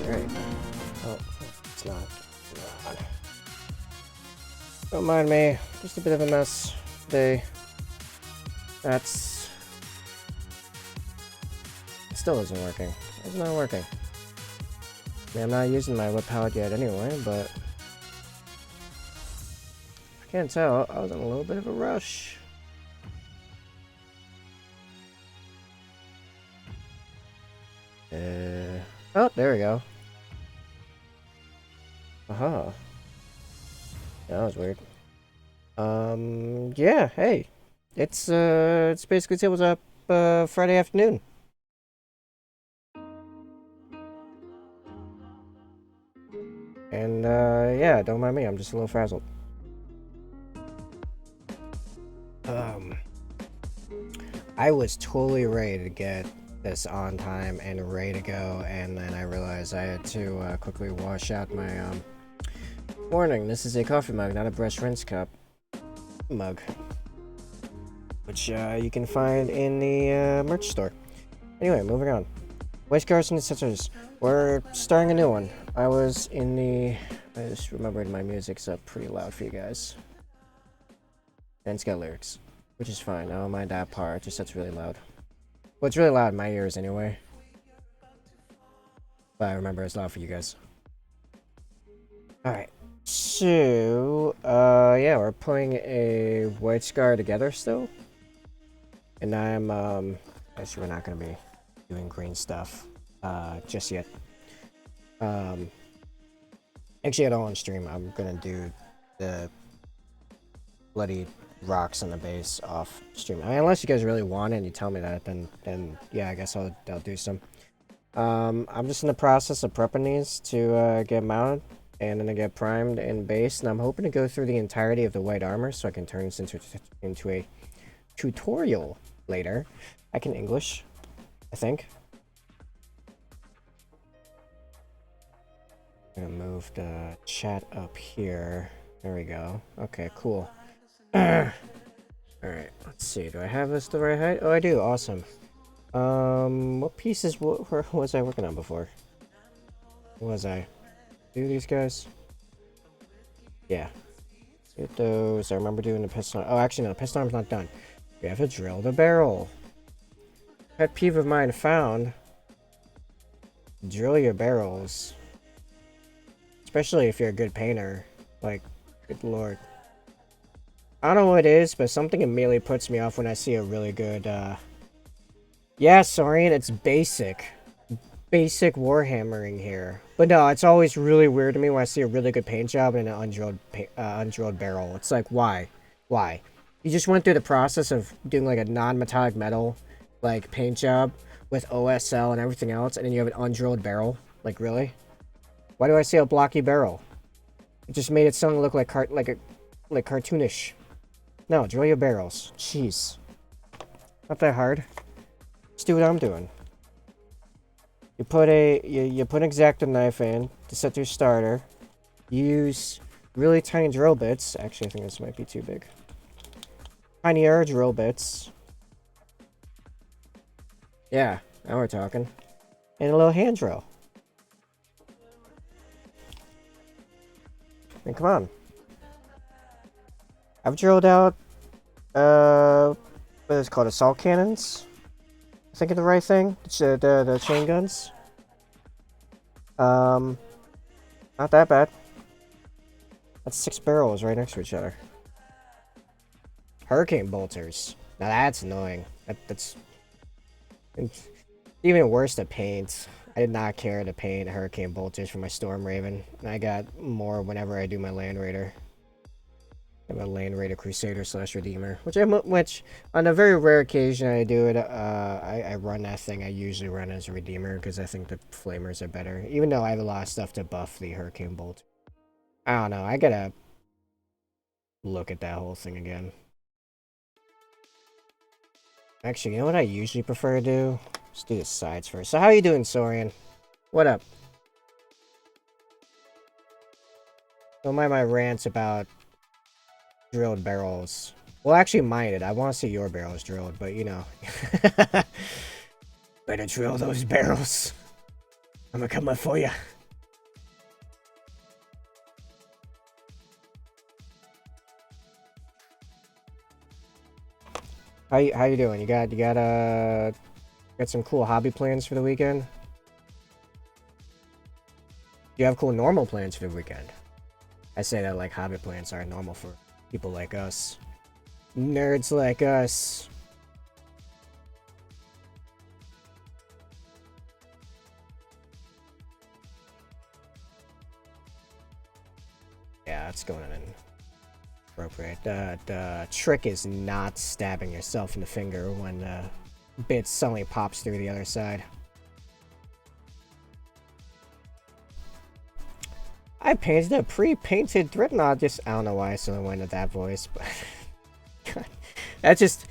Alright. Oh, it's not. Don't mind me. Just a bit of a mess today. That's... It still isn't working. It's not working. I mean, I'm not using my whip palette yet anyway, but... I can't tell. I was in a little bit of a rush. Oh, there we go. Aha. That was weird. Yeah, hey. It's basically tabletop, Friday afternoon. And, yeah, don't mind me, I'm just a little frazzled. I was totally ready to get this on time and ready to go, and then I realized I had to quickly wash out my warning. This is a coffee mug, not a brush rinse cup mug, which you can find in the merch store. Anyway, moving on. White Scars Intercessors. We're starting a new one. I just remembered my music's up pretty loud for you guys, and it's got lyrics, which is fine. I don't mind that part, just that's really loud. Well, it's really loud in my ears anyway. But I remember it's loud for you guys. Alright. So, yeah, we're putting a White Scar together still. And actually we're not going to be doing green stuff, just yet. Actually, I don't want to stream. I'm going to do the bloody rocks on the base off stream. I mean, unless you guys really want it and you tell me that, then yeah, I guess I'll do some. I'm just in the process of prepping these to get mounted, and then I get primed and based, and I'm hoping to go through the entirety of the white armor so I can turn this into a tutorial later. I can English, I think. I'm gonna move the chat up here. There we go. Okay, cool. Alright, let's see. Do I have this the right height? Oh, I do. Awesome. What pieces was I working on before? What was I? Do these guys? Yeah. Get those. I remember doing the piston. Oh, actually, no. The piston arm's not done. We have to drill the barrel. Pet peeve of mine found. Drill your barrels. Especially if you're a good painter. Like, good lord. I don't know what it is, but something immediately puts me off when I see a really good, Yeah, Saurian, it's basic. Basic warhammering here. But no, it's always really weird to me when I see a really good paint job and an undrilled barrel. It's like, why? Why? You just went through the process of doing, like, a non-metallic metal, like, paint job with OSL and everything else, and then you have an undrilled barrel? Like, really? Why do I say a blocky barrel? It just made it sound look like cartoonish. No, drill your barrels. Jeez. Not that hard. Just do what I'm doing. You put an X-Acto knife in to set your starter. You use really tiny drill bits. Actually, I think this might be too big. tinier drill bits. Yeah, now we're talking. And a little hand drill. I mean, come on. I've drilled out, what is it called, assault cannons? I think of the right thing? The chain guns. Not that bad. That's 6 barrels right next to each other. Hurricane bolters. Now that's annoying. That's it's even worse to paint. I did not care to paint hurricane bolters for my Storm Raven. I got more whenever I do my Land Raider. I'm a Land Raider Crusader / Redeemer, which on a very rare occasion I do it. I run that thing. I usually run as a Redeemer because I think the Flamers are better. Even though I have a lot of stuff to buff the Hurricane Bolt. I don't know. I gotta look at that whole thing again. Actually, you know what I usually prefer to do? Let's do the sides first. So how you doing, Saurian? What up? Don't mind my rants about drilled barrels. Well, actually, mind it. I want to see your barrels drilled, but you know. Better drill those barrels. I'm gonna come up for you. How you doing? You got some cool hobby plans for the weekend? Do you have cool normal plans for the weekend? I say that like hobby plans are normal for people like us. Nerds like us. Yeah, that's going in. Appropriate. The trick is not stabbing yourself in the finger when bit suddenly pops through the other side. I painted a pre-painted Dreadnought. I don't know why I suddenly went into that voice, but that just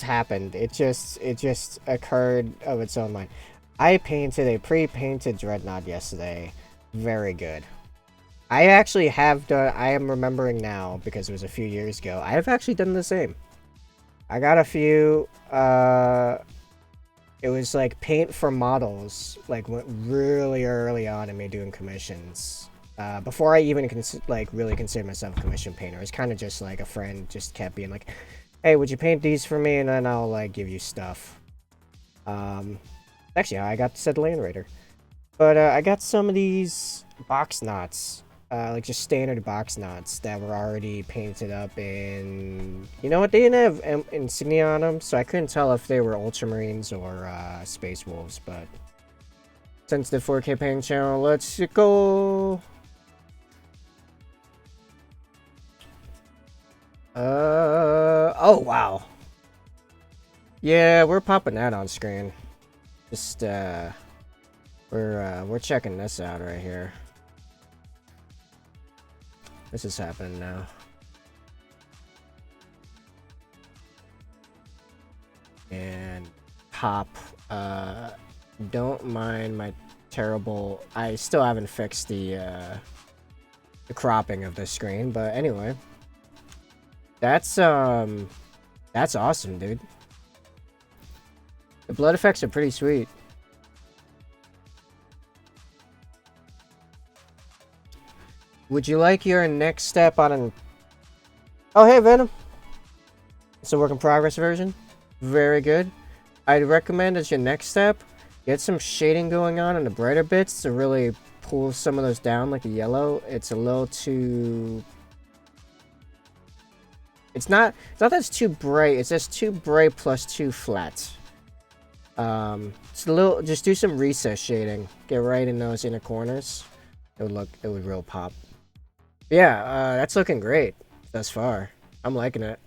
happened. It just occurred of its own mind. I painted a pre-painted Dreadnought yesterday. Very good. I actually have done, I am remembering now, because it was a few years ago, I have actually done the same. I got a few, it was like paint for models, like went really early on in me doing commissions. Before I even really considered myself a commission painter, it was kind of just like a friend just kept being like, hey, would you paint these for me? And then I'll like give you stuff. Actually how I got said Land Raider. But I got some of these box knots. Like just standard box knots that were already painted up in... You know what? They didn't have insignia on them, so I couldn't tell if they were Ultramarines or Space Wolves, but... Since the 4K painting channel, let's go! Oh, wow. Yeah, we're popping that on screen. Just, we're checking this out right here. This is happening now. And pop. Don't mind my terrible... I still haven't fixed the cropping of the screen, but anyway. That's awesome, dude. The blood effects are pretty sweet. Would you like your next step on an... Oh, hey, Venom. It's a work in progress version. Very good. I'd recommend as your next step, get some shading going on the brighter bits to really pull some of those down, like the yellow. It's a little too... It's not that it's too bright. It's just too bright plus too flat. It's a little... Just do some recess shading. Get right in those inner corners. It would real pop. Yeah, that's looking great thus far. I'm liking it.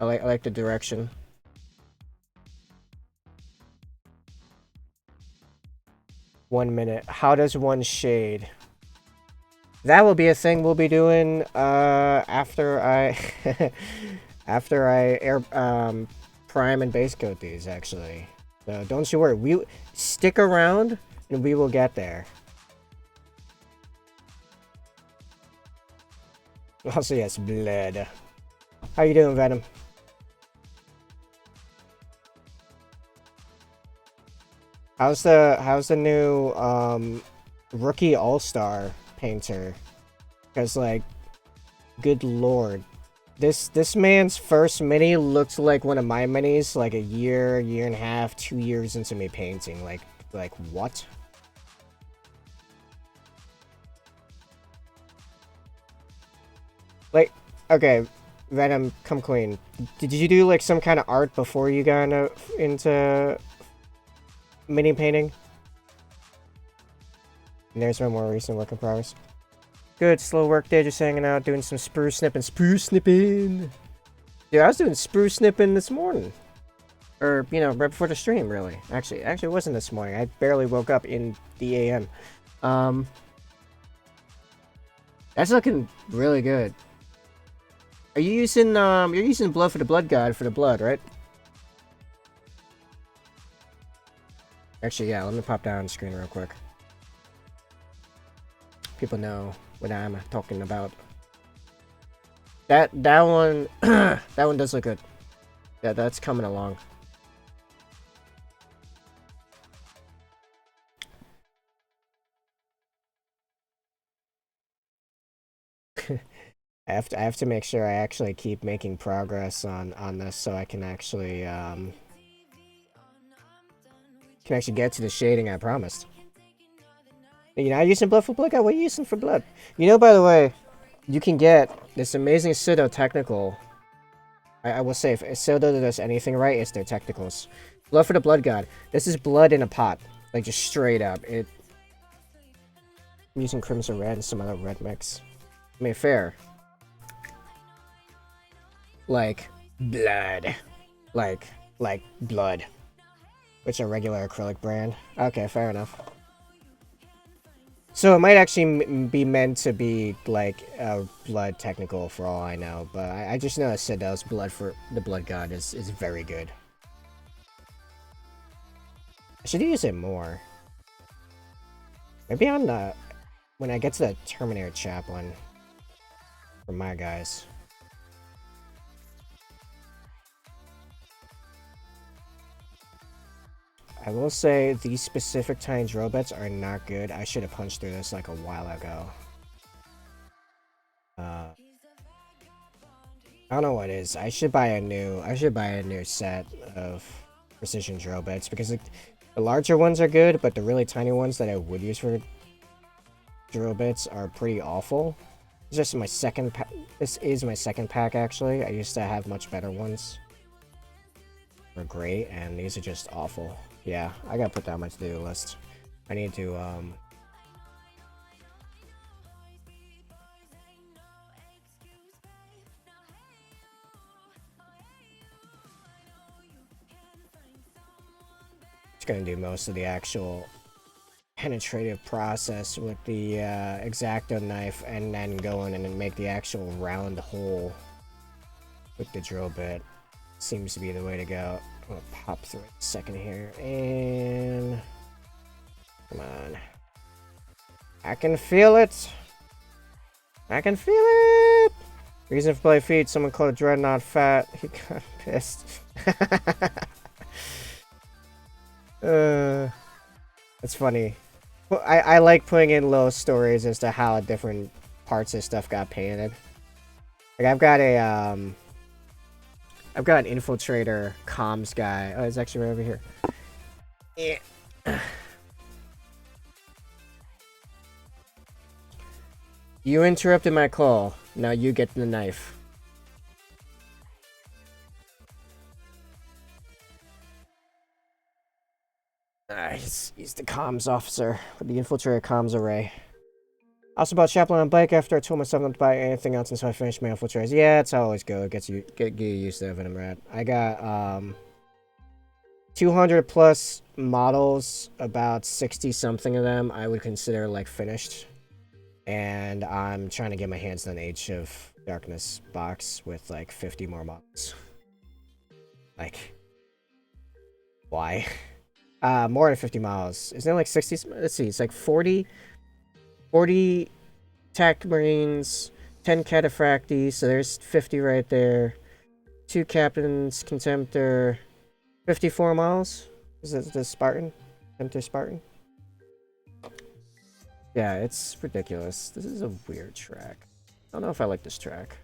I like the direction. One minute. How does one shade? That will be a thing we'll be doing after I air prime and base coat these actually. So don't you worry. We stick around and we will get there. Also, yes, blood. How you doing, Venom? How's the new rookie all-star painter? Because like, good lord, this man's first mini looked like one of my minis like a year and a half, 2 years into me painting. Like what? Like, okay, Venom, come clean. Did you do like some kind of art before you got into mini painting? And there's my more recent work in progress. Good, slow work day, just hanging out, doing some spruce snipping. Dude, I was doing spruce snipping this morning. Or, you know, right before the stream, really. Actually, it wasn't this morning. I barely woke up in the AM. That's looking really good. Are you using, you're using blood for the blood god for the blood, right? Actually, yeah, let me pop down the screen real quick. People know what I'm talking about. That one, that one does look good. Yeah, that's coming along. I have to make sure I actually keep making progress on this so I can actually get to the shading I promised. You know, I using blood for blood. What are you using for blood? You know, by the way, you can get this amazing pseudo technical. I will say, if pseudo does anything right, it's their technicals. Blood for the blood god. This is blood in a pot, like just straight up. I'm using crimson red and some other red mix. I mean, fair. Like blood, like blood, which is a regular acrylic brand. Okay, fair enough. So it might actually be meant to be like a blood technical for all I know, but I just know that Sidell's blood for the blood god is very good. I should use it more. Maybe on the when I get to the Terminator chaplain for my guys. I will say these specific tiny drill bits are not good. I should have punched through this like a while ago. I don't know what it is. I should buy a new set of precision drill bits because the larger ones are good, but the really tiny ones that I would use for drill bits are pretty awful. This is my second pack. This is my second pack actually. I used to have much better ones. They're great, and these are just awful. Yeah, I gotta put that on my to-do list. I need to, just gonna do most of the actual penetrative process with the X-Acto knife, and then go in and make the actual round hole with the drill bit. Seems to be the way to go. I'm gonna pop through it a second here, and come on. I can feel it. I can feel it. Reason for play feed. Someone called Dreadnought fat. He got pissed. That's funny. Well, I like putting in little stories as to how different parts of stuff got painted. Like I've got an infiltrator comms guy. Oh, it's actually right over here. Yeah. You interrupted my call. Now you get the knife. He's the comms officer with the infiltrator comms array. Also bought Chaplain on bike after I told myself not to buy anything else until I finished my infiltrators. Yeah, it's how I always go. It gets you used to the Venom Rat. I got 200 plus models, about 60 something of them I would consider like finished. And I'm trying to get my hands on Age of Darkness box with like 50 more models. Like, why? More than 50 miles. Isn't it like 60? Let's see, it's like 40 Tact Marines, 10 Cataphracti, so there's 50 right there. 2 Captains, Contemptor, 54 miles? Is it the Spartan? Enter Spartan. Yeah, it's ridiculous. This is a weird track. I don't know if I like this track.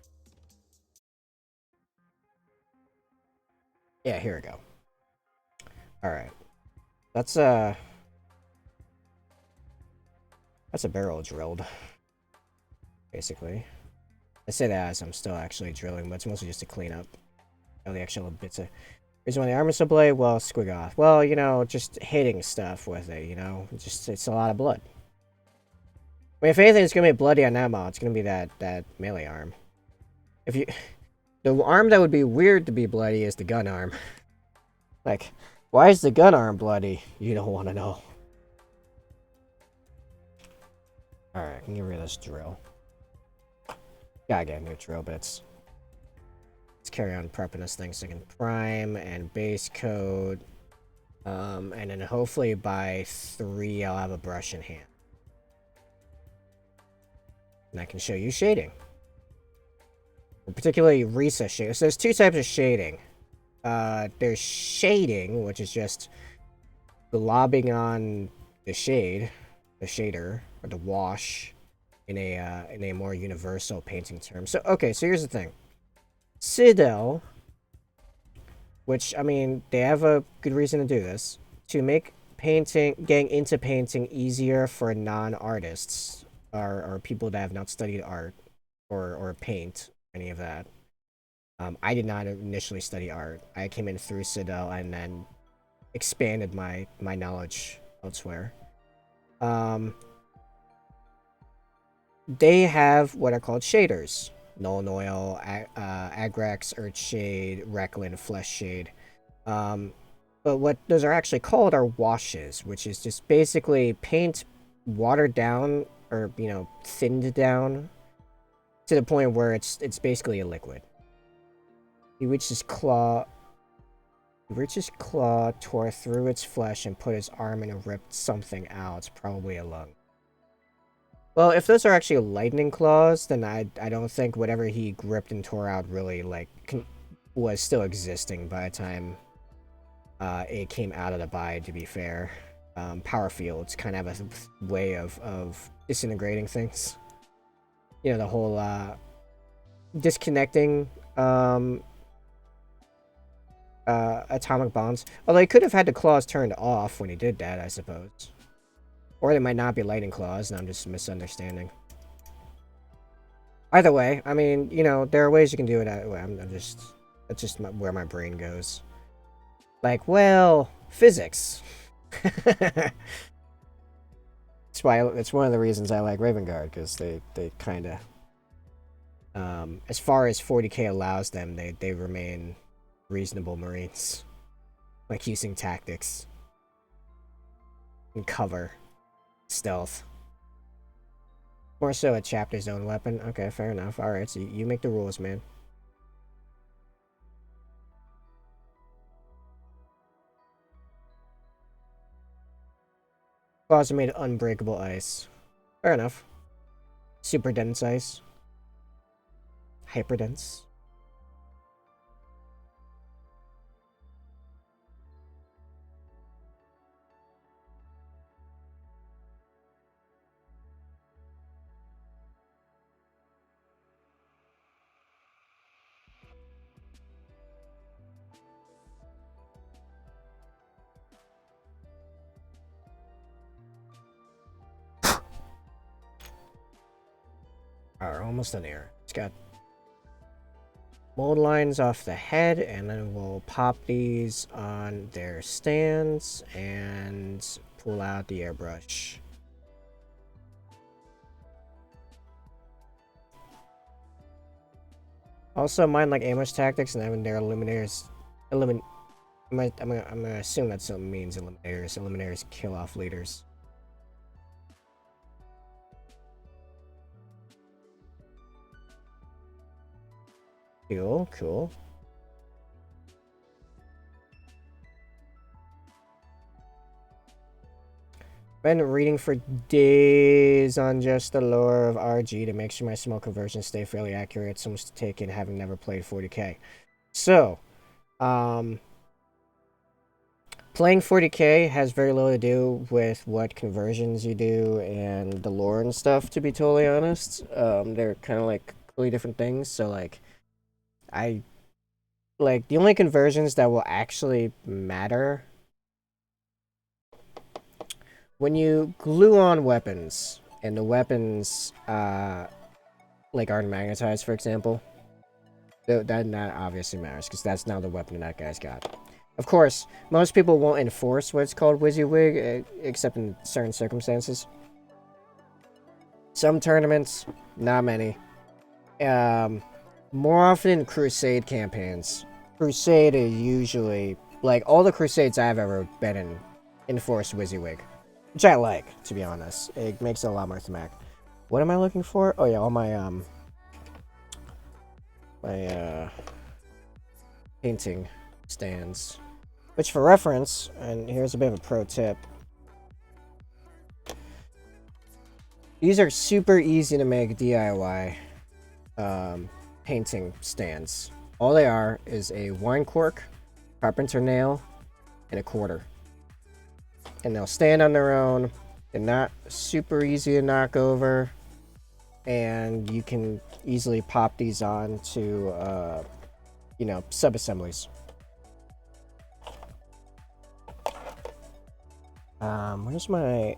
Yeah, here we go. Alright. That's a barrel drilled. Basically. I say that as I'm still actually drilling, but it's mostly just to clean up all the actual bits of... Reason why the armor so blade? Well, squig off. Well, you know, just hitting stuff with it, you know? It's a lot of blood. I mean, if anything, it's gonna be bloody on that mod. It's gonna be that melee arm. If you... The arm that would be weird to be bloody is the gun arm. Like, why is the gun arm bloody? You don't want to know. Alright, I can get rid of this drill. Gotta get new drill bits. Let's carry on prepping this thing so I can prime and base coat. And then hopefully by 3 I'll have a brush in hand. And I can show you shading. Particularly recess shading. So there's 2 types of shading. There's shading, which is just globbing on the shade, the shader, or the wash in a more universal painting term. So okay, so here's the thing. Citadel, which I mean, they have a good reason to do this, to make getting into painting easier for non-artists or people that have not studied art or paint, any of that. I did not initially study art. I came in through Citadel and then expanded my knowledge elsewhere. They have what are called shaders. Null Oil, Agrax, Earthshade, Recklin, Flesh Shade. But what those are actually called are washes, which is just basically paint watered down or, you know, thinned down to the point where it's basically a liquid. He reached his claw, tore through its flesh, and put his arm in and ripped something out, probably a lung. Well, if those are actually lightning claws, then I don't think whatever he gripped and tore out really, like, was still existing by the time it came out of the body, to be fair. Power fields kind of have a way of disintegrating things. You know, the whole disconnecting atomic bonds. Although he could have had the claws turned off when he did that, I suppose. Or they might not be lightning claws, and I'm just misunderstanding. Either way, I mean, you know, there are ways you can do it. That's just where my brain goes. Like, well, physics. That's why it's one of the reasons I like Raven Guard, because they kind of, as far as 40k allows them, they remain reasonable Marines, like using tactics and cover. Stealth. More so a chapter zone weapon. Okay, fair enough. Alright, so you make the rules, man. Claws are made of unbreakable ice. Fair enough. Super dense ice. Hyper dense. Alright, almost done here. It's got mold lines off the head, and then we'll pop these on their stands and pull out the airbrush. Also, mine like ambush tactics, and then their eliminators. I'm gonna assume that something means eliminators. Eliminators kill off leaders. Cool, cool. Been reading for days on just the lore of RG to make sure my smoke conversions stay fairly accurate. So much to take in, having never played 40k. So, Playing 40k has very little to do with what conversions you do and the lore and stuff, to be totally honest. They're kind of like completely different things, so like, I... Like, the only conversions that will actually matter... When you glue on weapons, and the weapons, like, aren't magnetized, for example, that obviously matters, because that's now the weapon that guy's got. Of course, most people won't enforce what's called WYSIWYG, except in certain circumstances. Some tournaments, not many. More often in Crusade campaigns. Crusade is usually, like, all the Crusades I've ever been in enforce WYSIWYG. Which I like, to be honest. It makes it a lot more thematic. What am I looking for? Oh yeah, all my, painting stands. Which, for reference, and here's a bit of a pro tip. These are super easy to make DIY painting stands. All they are is a wine cork, carpenter nail, and a quarter. And they'll stand on their own. They're not super easy to knock over. And you can easily pop these on to, you know, sub-assemblies. Where's my...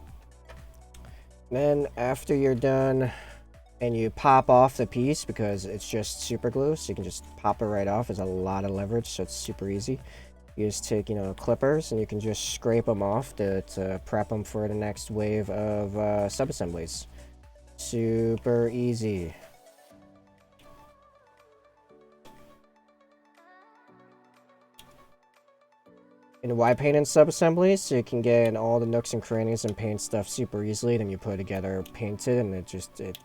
Then, after you're done, and you pop off the piece, because it's just super glue, so you can just pop it right off. There's a lot of leverage, so it's super easy. You just take, you know, clippers, and you can just scrape them off to prep them for the next wave of sub-assemblies. Super easy. In wide paint and sub-assemblies, so you can get in all the nooks and crannies and paint stuff super easily. Then you put together painted, and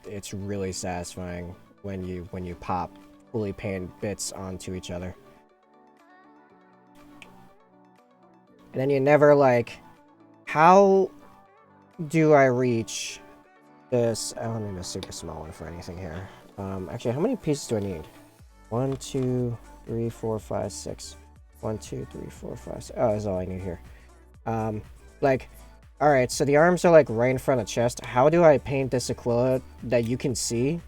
it's really satisfying when you pop fully painted bits onto each other. And then you never like, how do I reach this? I don't need a super small one for anything here. Actually, how many pieces do I need? 1, 2, 3, 4, 5, 6. 1, 2, 3, 4, 5, 6. Oh, that's all I need here. Like, alright, so the arms are like right in front of the chest. How do I paint this Aquila that you can see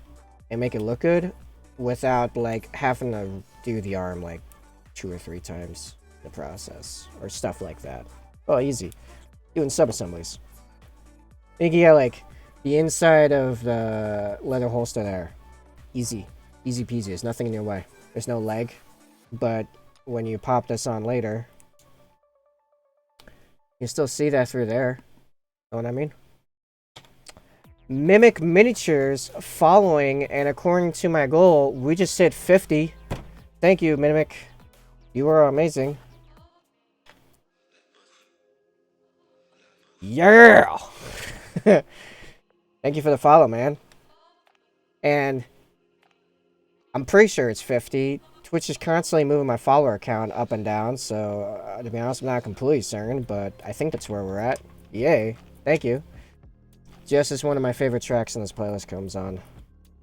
and make it look good without like having to do the arm like 2 or 3 times the process or stuff like that? Oh, easy. Doing sub-assemblies. You can get like the inside of the leather holster there. Easy. Easy peasy. There's nothing in your way. There's no leg, but when you pop this on later, you still see that through there. Know what I mean? Mimic miniatures following, and according to my goal, we just hit 50. Thank you, Mimic. You are amazing. Yeah! Thank you for the follow, man. And I'm pretty sure it's 50. Twitch is constantly moving my follower count up and down, so to be honest, I'm not completely certain, but I think that's where we're at. Yay. Thank you. Just as one of my favorite tracks in this playlist comes on.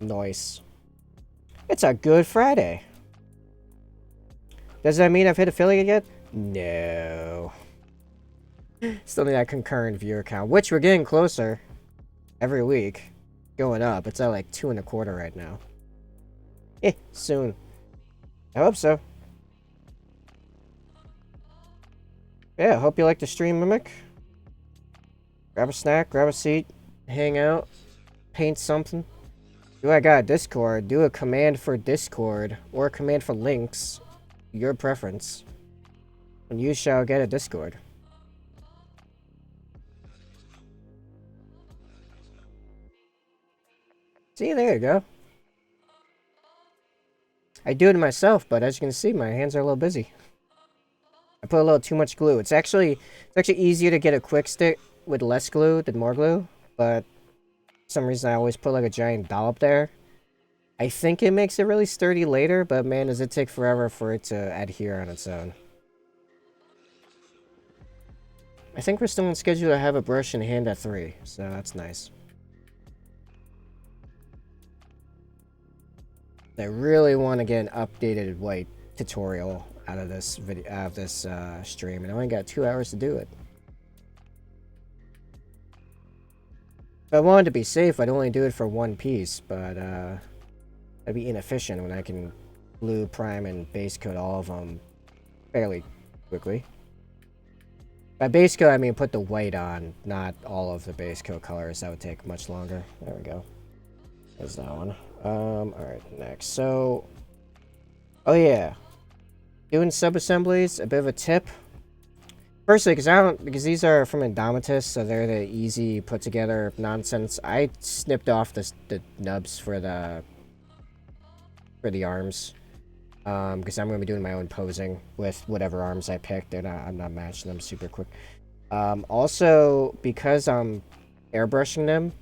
Noise. It's a good Friday. Does that mean I've hit affiliate yet? No. Still need that concurrent viewer count, which we're getting closer every week. Going up. It's at like 2.25 right now. Soon. I hope so. Yeah, hope you like the stream, Mimic. Grab a snack, grab a seat, hang out, paint something. Do I got Discord? Do a command for Discord, or a command for links. Your preference. And you shall get a Discord. See, there you go. I do it myself, but as you can see, my hands are a little busy. I put a little too much glue. It's actually easier to get a quick stick with less glue than more glue, but for some reason I always put like a giant dollop there. I think it makes it really sturdy later, but man, does it take forever for it to adhere on its own. I think we're still on schedule to have a brush in hand at 3, so that's nice. I really want to get an updated white tutorial out of this video, out of this stream, and I only got 2 hours to do it. If I wanted to be safe, I'd only do it for one piece, but that'd be inefficient when I can glue, prime, and base coat all of them fairly quickly. By base coat, I mean put the white on, not all of the base coat colors. That would take much longer. There we go. There's that one. Alright, next. So, oh yeah. Doing sub-assemblies, a bit of a tip. Firstly, because these are from Indomitus, so they're the easy put together nonsense. I snipped off the nubs for the arms, because I'm going to be doing my own posing with whatever arms I picked. I'm not matching them super quick. Also, because I'm airbrushing them,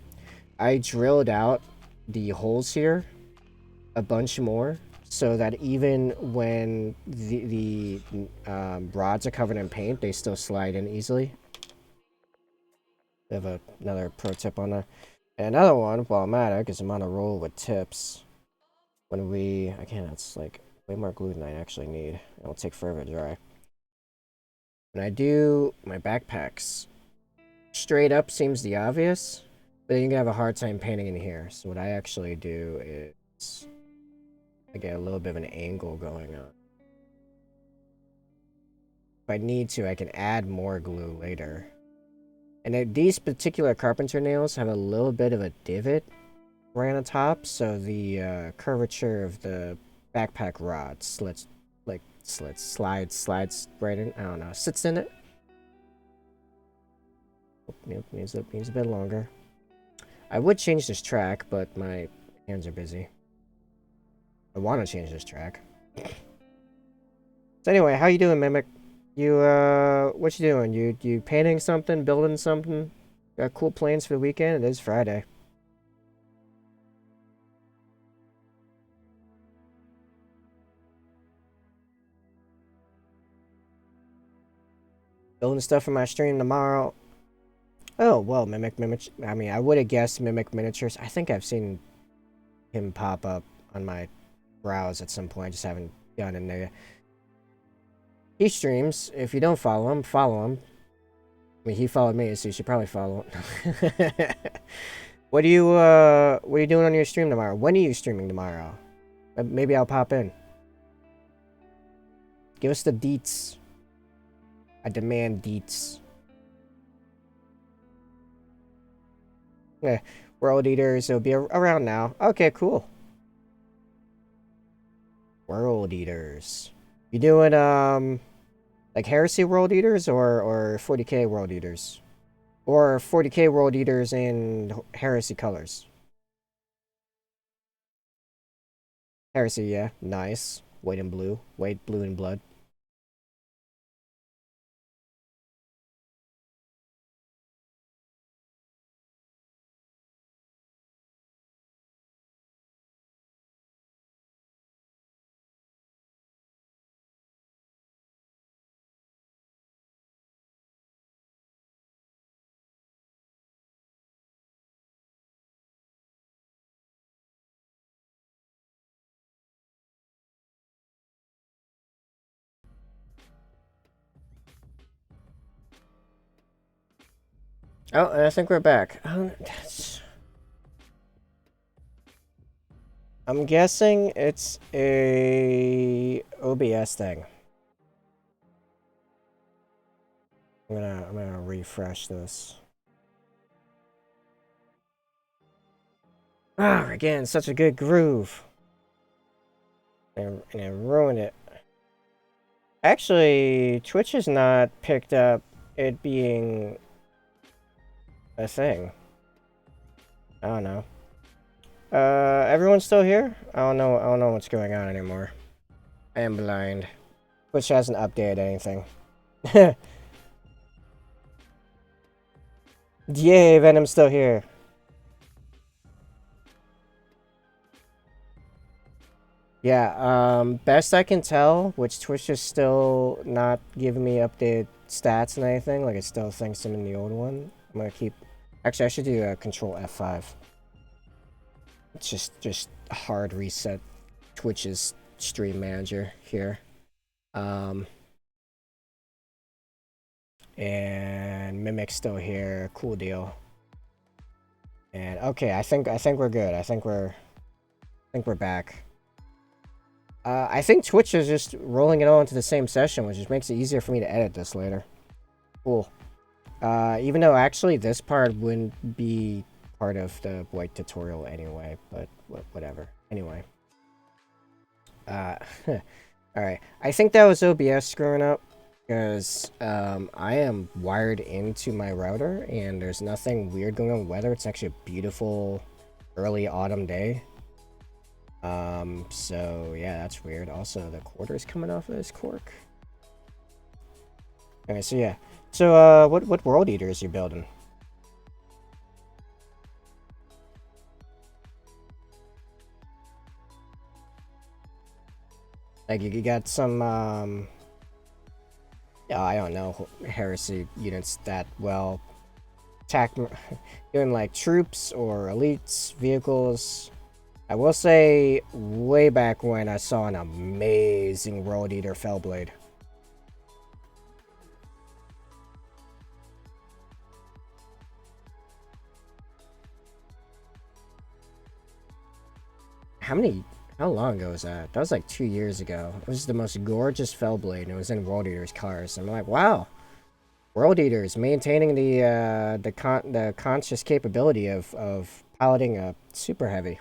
I drilled out the holes here a bunch more, so that even when the rods are covered in paint, they still slide in easily. I have another pro tip on that. And another one, while I'm at it, because I'm on a roll with tips. When again, it's like way more glue than I actually need. It'll take forever to dry. When I do my backpacks, straight up seems the obvious, but then you're gonna have a hard time painting in here. So what I actually do is I get a little bit of an angle going on. If I need to, I can add more glue later. And these particular carpenter nails have a little bit of a divot right on the top, so the curvature of the backpack rod slides right in. I don't know, sits in it. Needs a bit longer. I would change this track, but my hands are busy. I want to change this track. So anyway, how you doing, Mimic? You what you doing? You painting something, building something? Got cool plans for the weekend? It is Friday. Building stuff for my stream tomorrow. Oh, well, Mimic. I mean, I would have guessed Mimic Miniatures. I think I've seen him pop up on my browse at some point. I just haven't gotten in there. He streams. If you don't follow him, follow him. I mean, he followed me, so you should probably follow him. What are you doing on your stream tomorrow? When are you streaming tomorrow? Maybe I'll pop in. Give us the deets. I demand deets. Yeah, World Eaters, it'll be around now. Okay, cool. World Eaters. You doing, like Heresy World Eaters or 40k World Eaters? Or 40k World Eaters in Heresy colors? Heresy, yeah. Nice. White and blue. White, blue, and blood. Oh, and I think we're back. I'm guessing it's a OBS thing. I'm gonna refresh this. Ah, again, such a good groove. And I ruined it. Actually, Twitch has not picked up it being a thing. I don't know. Everyone's still here? I don't know what's going on anymore. I am blind. Twitch hasn't updated anything. Yay, Venom's still here. Yeah, best I can tell, which Twitch is still not giving me updated stats and anything, like it still thinks I'm in the old one. I'm gonna keep... Actually, I should do a Control F5. It's just hard reset Twitch's stream manager here. And Mimic's still here. Cool deal. And okay, I think we're good. I think we're back. I think Twitch is just rolling it all into the same session, which just makes it easier for me to edit this later. Cool. Even though actually this part wouldn't be part of the White tutorial anyway, but whatever. Anyway. Alright. I think that was OBS screwing up, because I am wired into my router, and there's nothing weird going on with weather. It's actually a beautiful early autumn day. So yeah, that's weird. Also, the quarter's coming off of this cork. Okay, so yeah. So, what world eaters you building? Like, you got some, yeah, I don't know, heresy units that well attack, doing like troops or elites, vehicles. I will say, way back when I saw an amazing World Eater Fellblade. How long ago was that? That was like 2 years ago. It was the most gorgeous Fellblade, and it was in World Eater's cars. I'm like, wow, World Eaters maintaining the conscious capability of piloting a super heavy.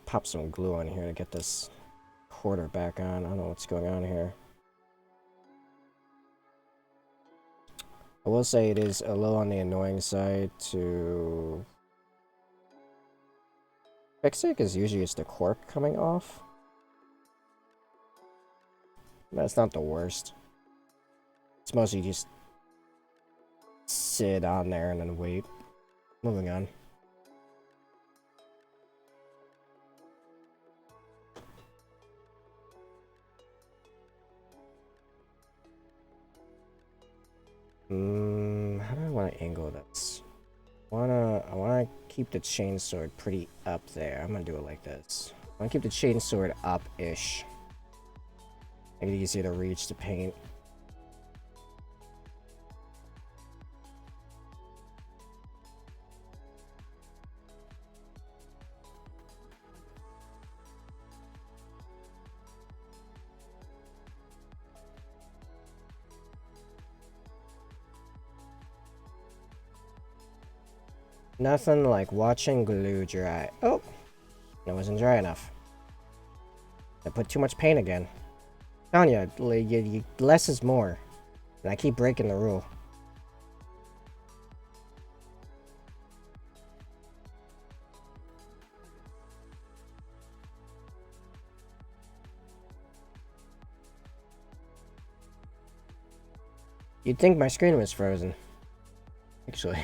Pop some glue on here to get this quarter back on. I don't know what's going on here. I will say it is a little on the annoying side to fix it, because usually it's the cork coming off. That's not the worst. It's mostly just sit on there and then wait. Moving on. How do I want to angle this? I wanna keep the chainsword pretty up there. I'm gonna do it like this. I wanna keep the chainsword up-ish. Make it easier to reach the paint. Nothing like watching glue dry. Oh! It wasn't dry enough. I put too much paint again. I'm telling you, less is more. And I keep breaking the rule. You'd think my screen was frozen. Actually.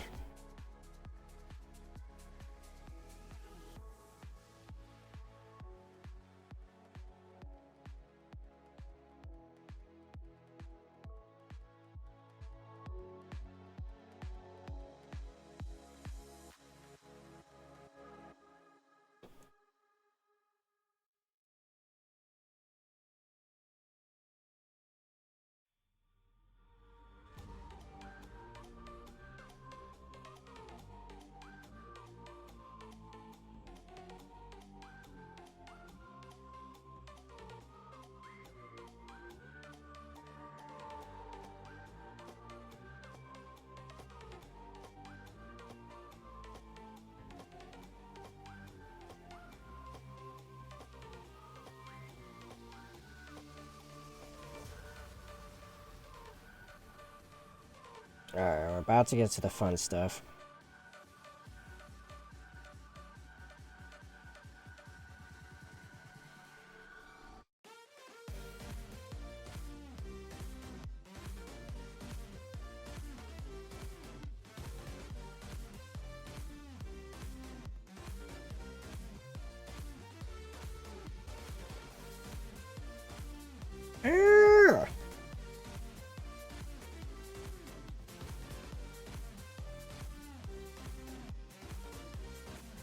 Alright, we're about to get to the fun stuff.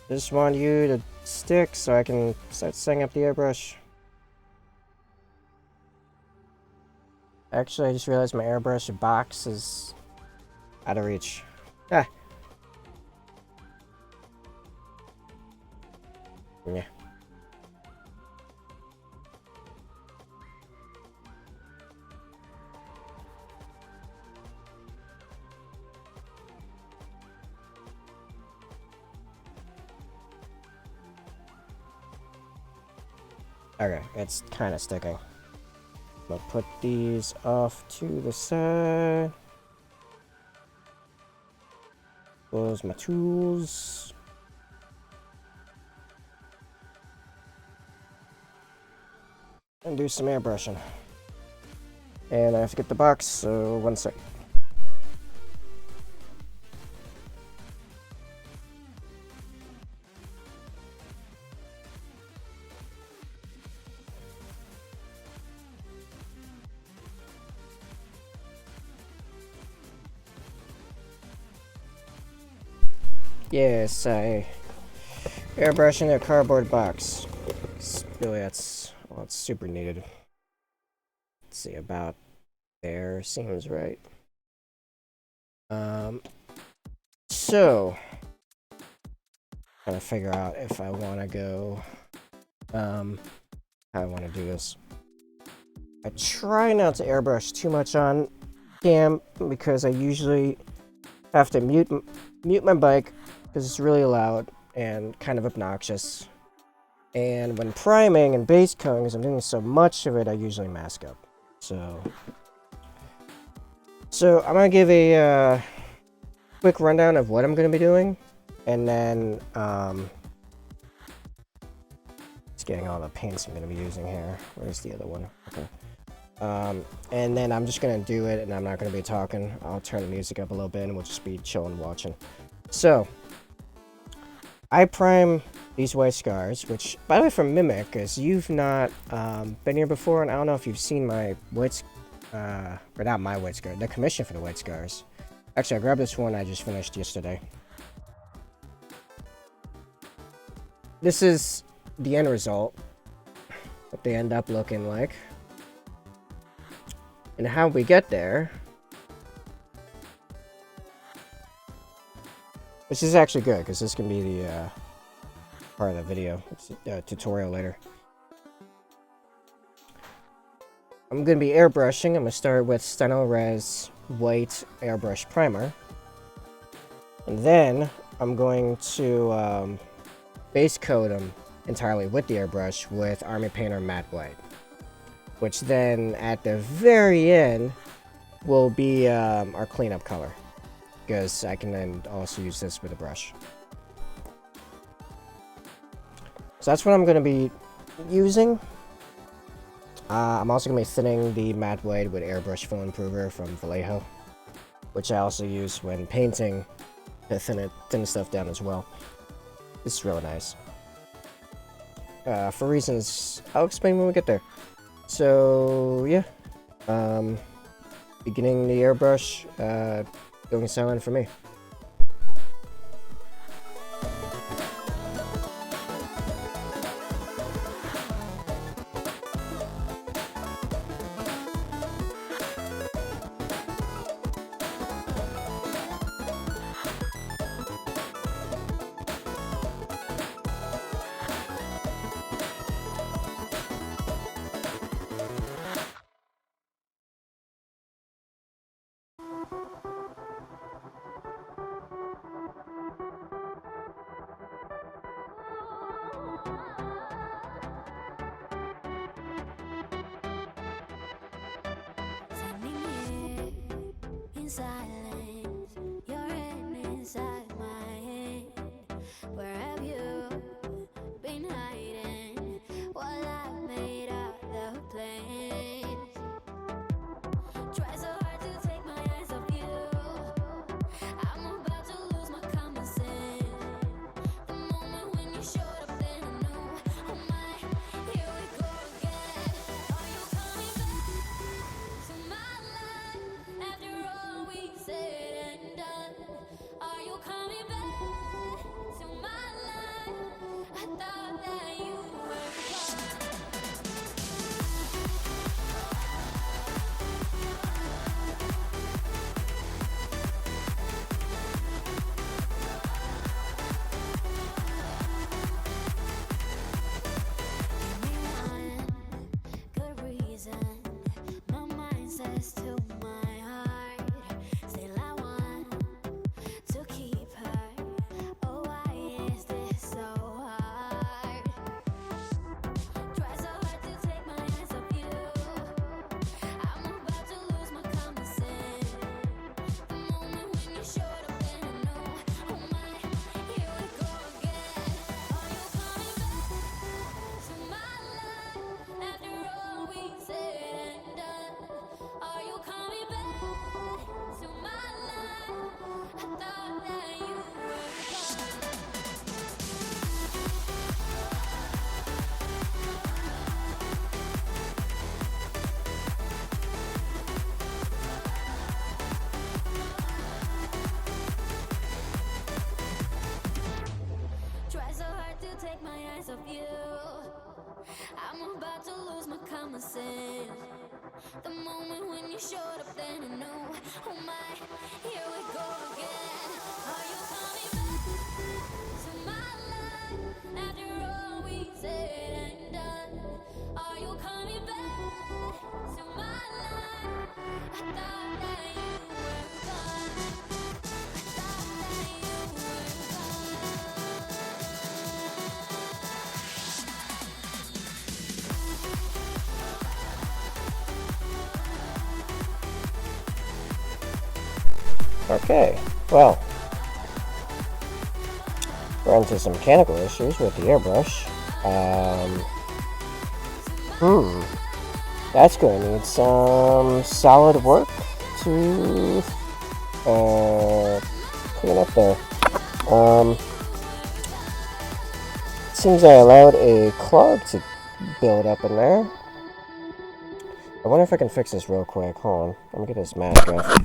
Just want you to stick so I can start setting up the airbrush. Actually, I just realized my airbrush box is out of reach. Ah. Yeah. Okay, it's kind of sticking. I'm gonna put these off to the side. Close my tools. And do some airbrushing. And I have to get the box, so 1 sec. Yes, I airbrushing a cardboard box. Really, that's well, it's super needed. Let's see, about there seems right. So trying to figure out if I want to go, how I want to do this. I try not to airbrush too much on cam because I usually have to mute my bike because it's really loud and kind of obnoxious. And when priming and base coating, because I'm doing so much of it, I usually mask up. So I'm gonna give a quick rundown of what I'm gonna be doing, and then just getting all the paints I'm gonna be using here. Where's the other one? Okay. And then I'm just gonna do it, and I'm not gonna be talking. I'll turn the music up a little bit, and we'll just be chilling, watching. So I prime these White Scars, which, by the way, from Mimic, because you've not been here before, and I don't know if you've seen my White, or not my White Scar, the commission for the White Scars. Actually, I grabbed this one I just finished yesterday. This is the end result, what they end up looking like. And how we get there, which is actually good, because this can be the part of the video. It's a tutorial later. I'm going to be airbrushing. I'm going to start with StenoRes White Airbrush Primer. And then I'm going to base coat them entirely with the airbrush with Army Painter Matte White. Which then, at the very end, will be our cleanup color. Because I can then also use this with a brush. So that's what I'm going to be using. I'm also going to be thinning the matte white with airbrush fill improver from Vallejo, which I also use when painting to thin stuff down as well. This is really nice. For reasons I'll explain when we get there. So yeah, beginning the airbrush, going silent for me. Silence, your hand inside my hand. Where have you been hiding while I made other plans? Try so hard to take my eyes off you. I'm about to lose my common sense. The moment when you showed up, then I knew, oh my, here we go again. Are you coming back to my life after all we said and done? Are you coming promises. The moment when you showed up, then I knew, oh my, here we go again. Are you coming back to my life after all we said and done? Are you coming back to my life? I thought that you were gone. I thought that you were Okay, well, we're into some mechanical issues with the airbrush. That's going to need some solid work to clean up there. Seems I allowed a clog to build up in there. I wonder if I can fix this real quick. Hold on, let me get this mask off.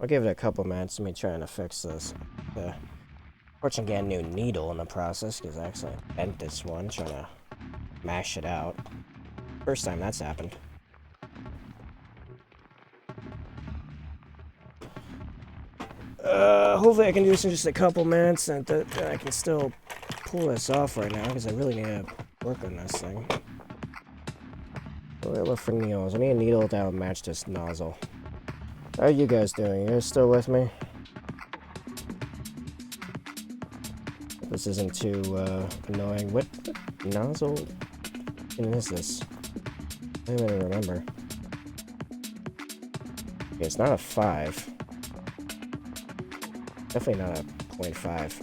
I'll give it a couple minutes of me trying to fix this. Fortunately, get a new needle in the process because I actually bent this one trying to mash it out. First time that's happened. Hopefully I can do this in just a couple minutes and that I can still pull this off right now because I really need to work on this thing. What do I look for needles? I need a needle that will match this nozzle. How are you guys doing? You guys still with me? This isn't too annoying. What nozzle is this? I don't even remember. Okay, it's not a 5. Definitely not a 0.5.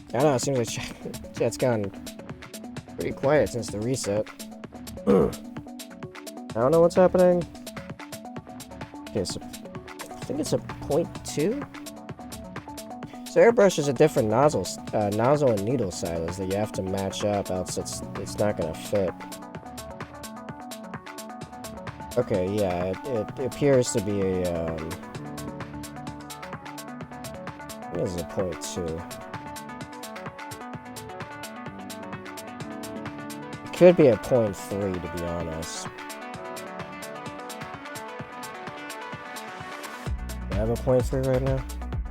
I don't know, it seems like chat's gone pretty quiet since the reset. I don't know what's happening. Okay, so I think it's a 0.2. So airbrush is a different nozzle and needle size that you have to match up, else it's not gonna fit. Okay, yeah, it appears to be a this is a 0.2. It could be a 0.3 to be honest. Do I have a 0.3 right now? I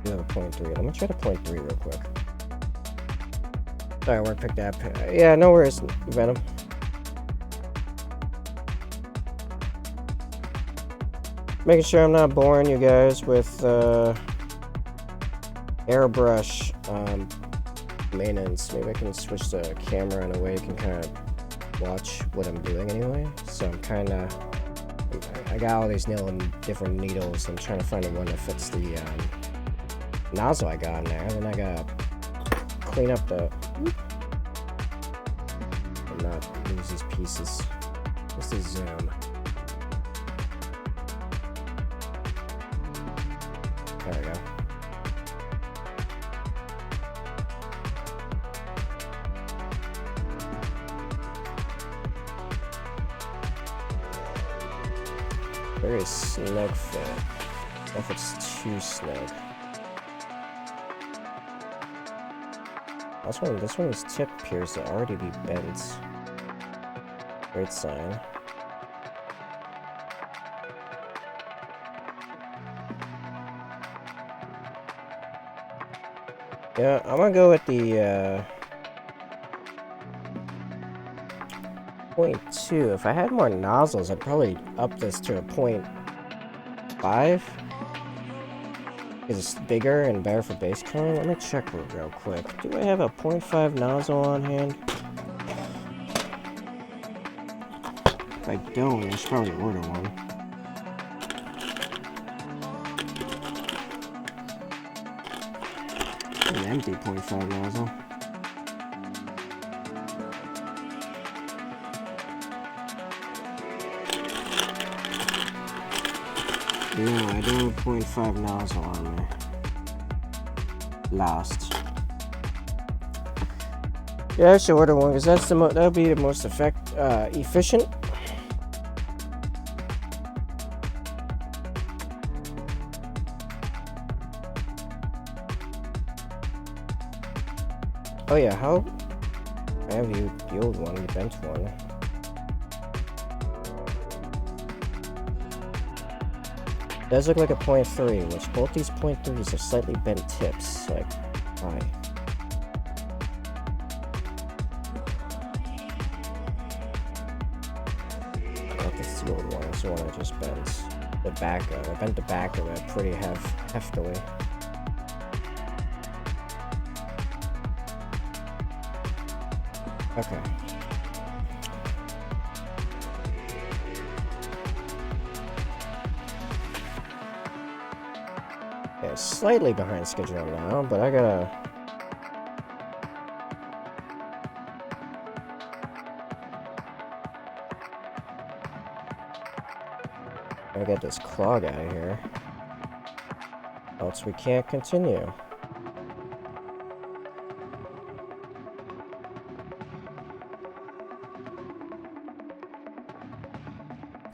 do have a 0.3. Let me try the 0.3 real quick. Sorry, work picked up. Yeah, no worries, Venom. Making sure I'm not boring you guys with airbrush maintenance. Maybe I can switch the camera in a way you can kind of watch what I'm doing anyway. So I'm kind of, I got all these different needles. I'm trying to find the one that fits the nozzle I got in there. Then I gotta clean up the, and not lose these pieces. Just to zoom. There we go. Very snug fit. If it's too snug. This one's tip appears to already be bent. Great sign. Yeah, I'm gonna go with the 0.2. If I had more nozzles, I'd probably up this to a 0.5. Because it's bigger and better for base coating. Let me check real quick. Do I have a 0.5 nozzle on hand? If I don't, I should probably order one. An empty 0.5 nozzle. No, I don't have a 0.5 nozzle on me. Lost. Yeah, I should order one because that'll be the most efficient. yeah, how? I have the old one, the bent one. It does look like a 0.3, which both these 0.3s are slightly bent tips. Like, why? This is the old one. It's the one I just bent. The back of it. I bent the back of it pretty heftily. Okay. Yeah, slightly behind schedule now, but I gotta get this clog out of here, else we can't continue.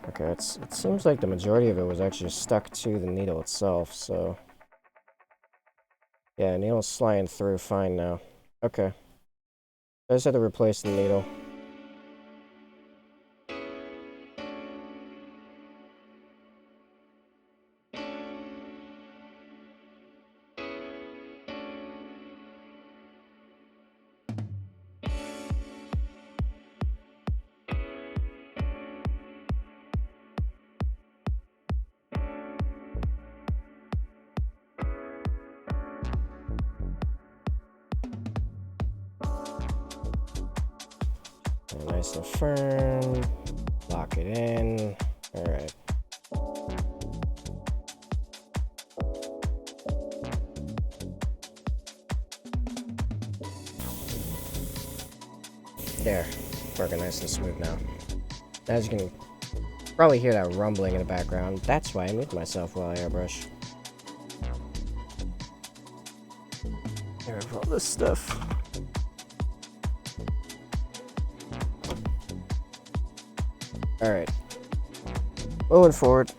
Okay, it seems like the majority of it was actually stuck to the needle itself, so... Yeah, needle's sliding through fine now. Okay. I just had to replace the needle. Nice and firm. Lock it in. Alright. There. Working nice and smooth now. As you can probably hear that rumbling in the background, that's why I mute myself while I airbrush. There, all this stuff. Alright. Moving forward.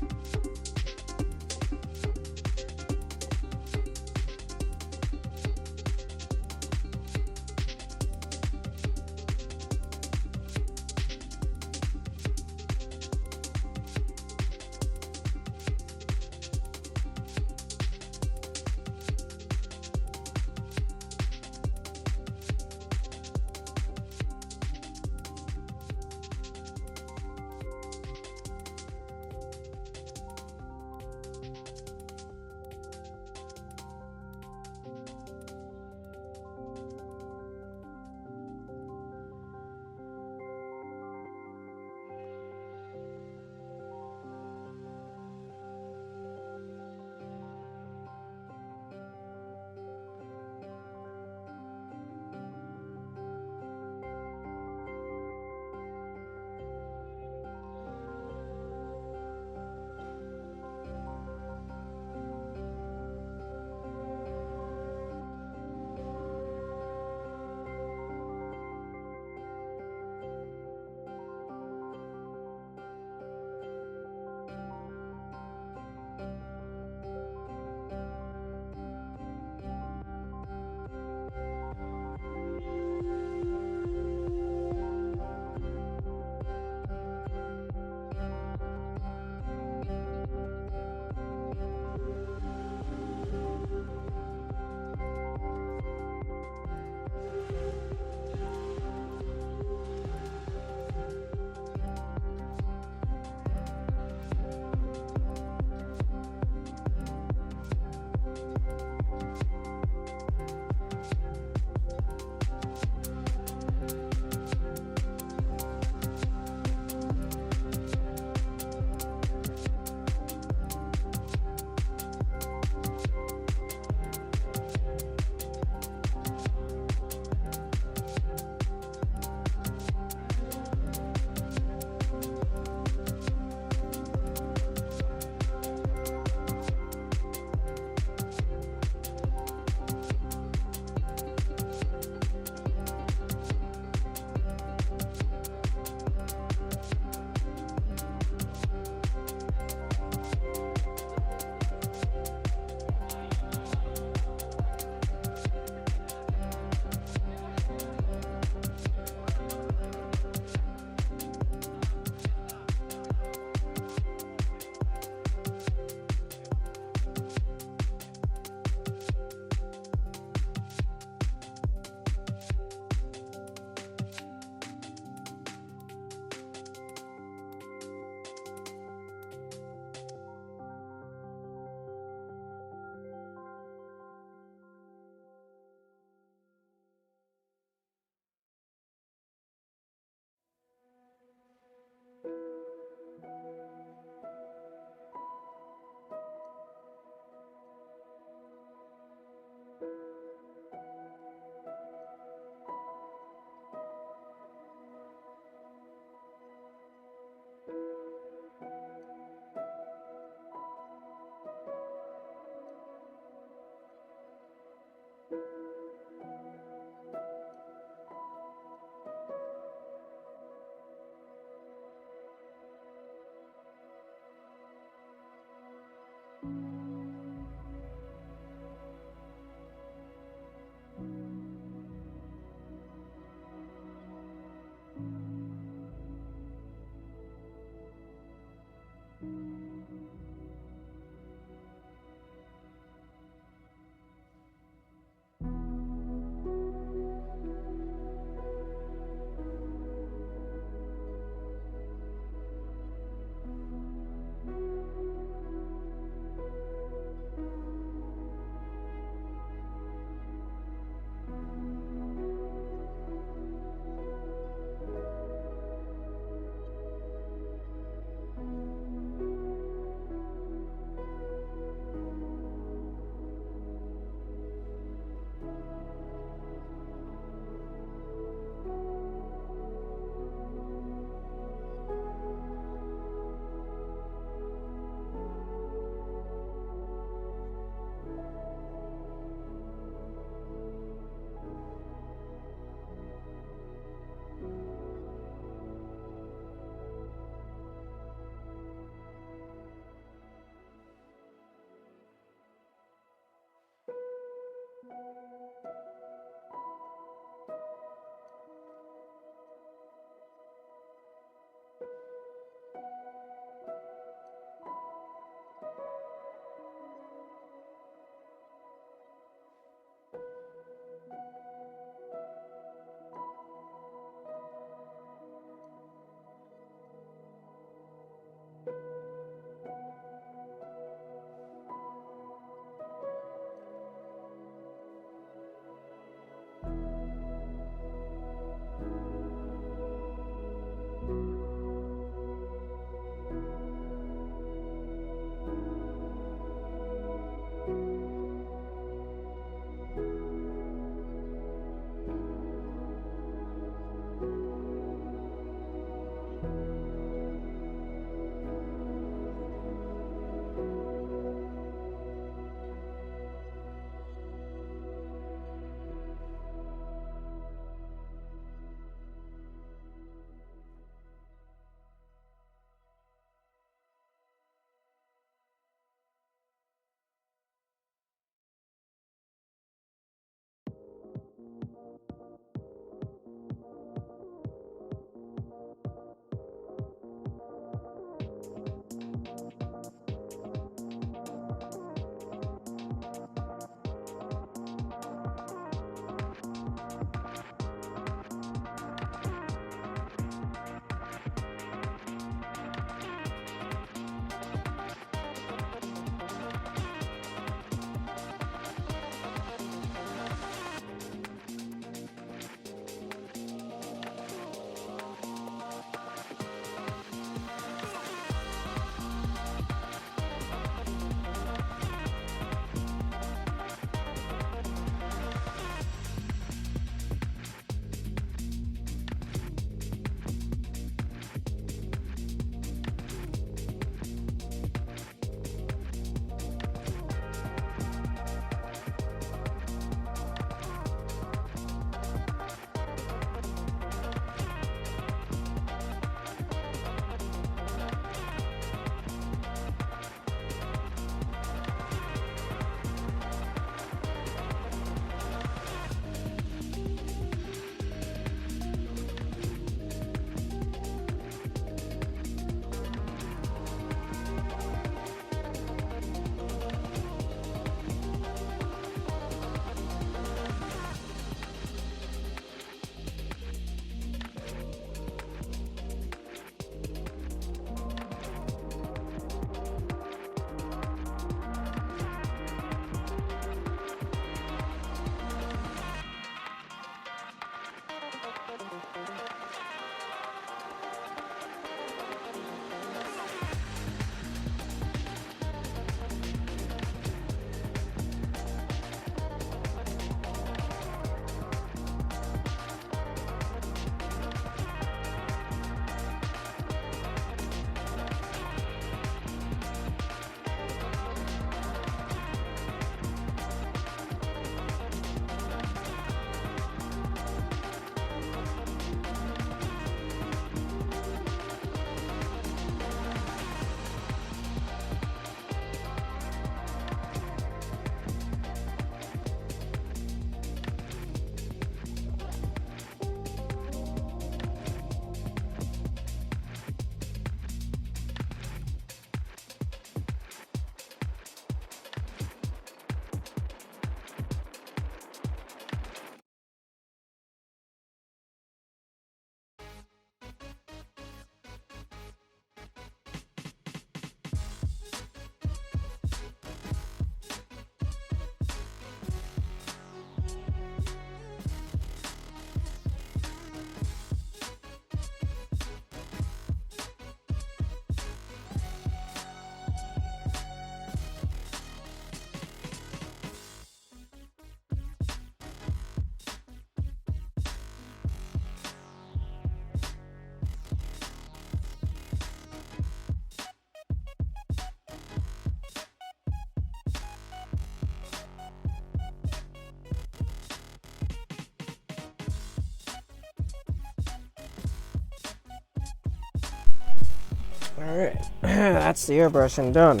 Alright, that's the airbrushing done.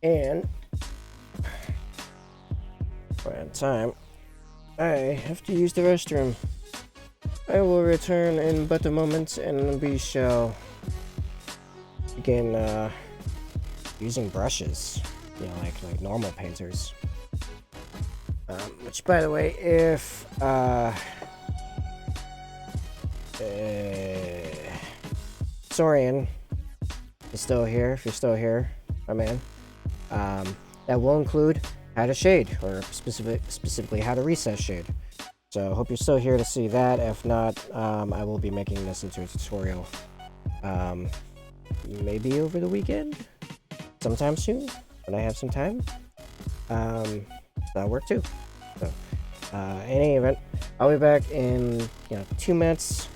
And by time, I have to use the restroom. I will return in but a moment, and we shall begin using brushes, you know, like normal painters. Which, by the way, if Sorian is still here, if you're still here, my man, that will include how to shade, or specifically how to recess shade. So hope you're still here to see that. If not, I will be making this into a tutorial, maybe over the weekend, sometime soon when I have some time. That'll work too. So, in any event, I'll be back in 2 minutes,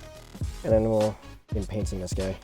and then we'll begin painting this guy.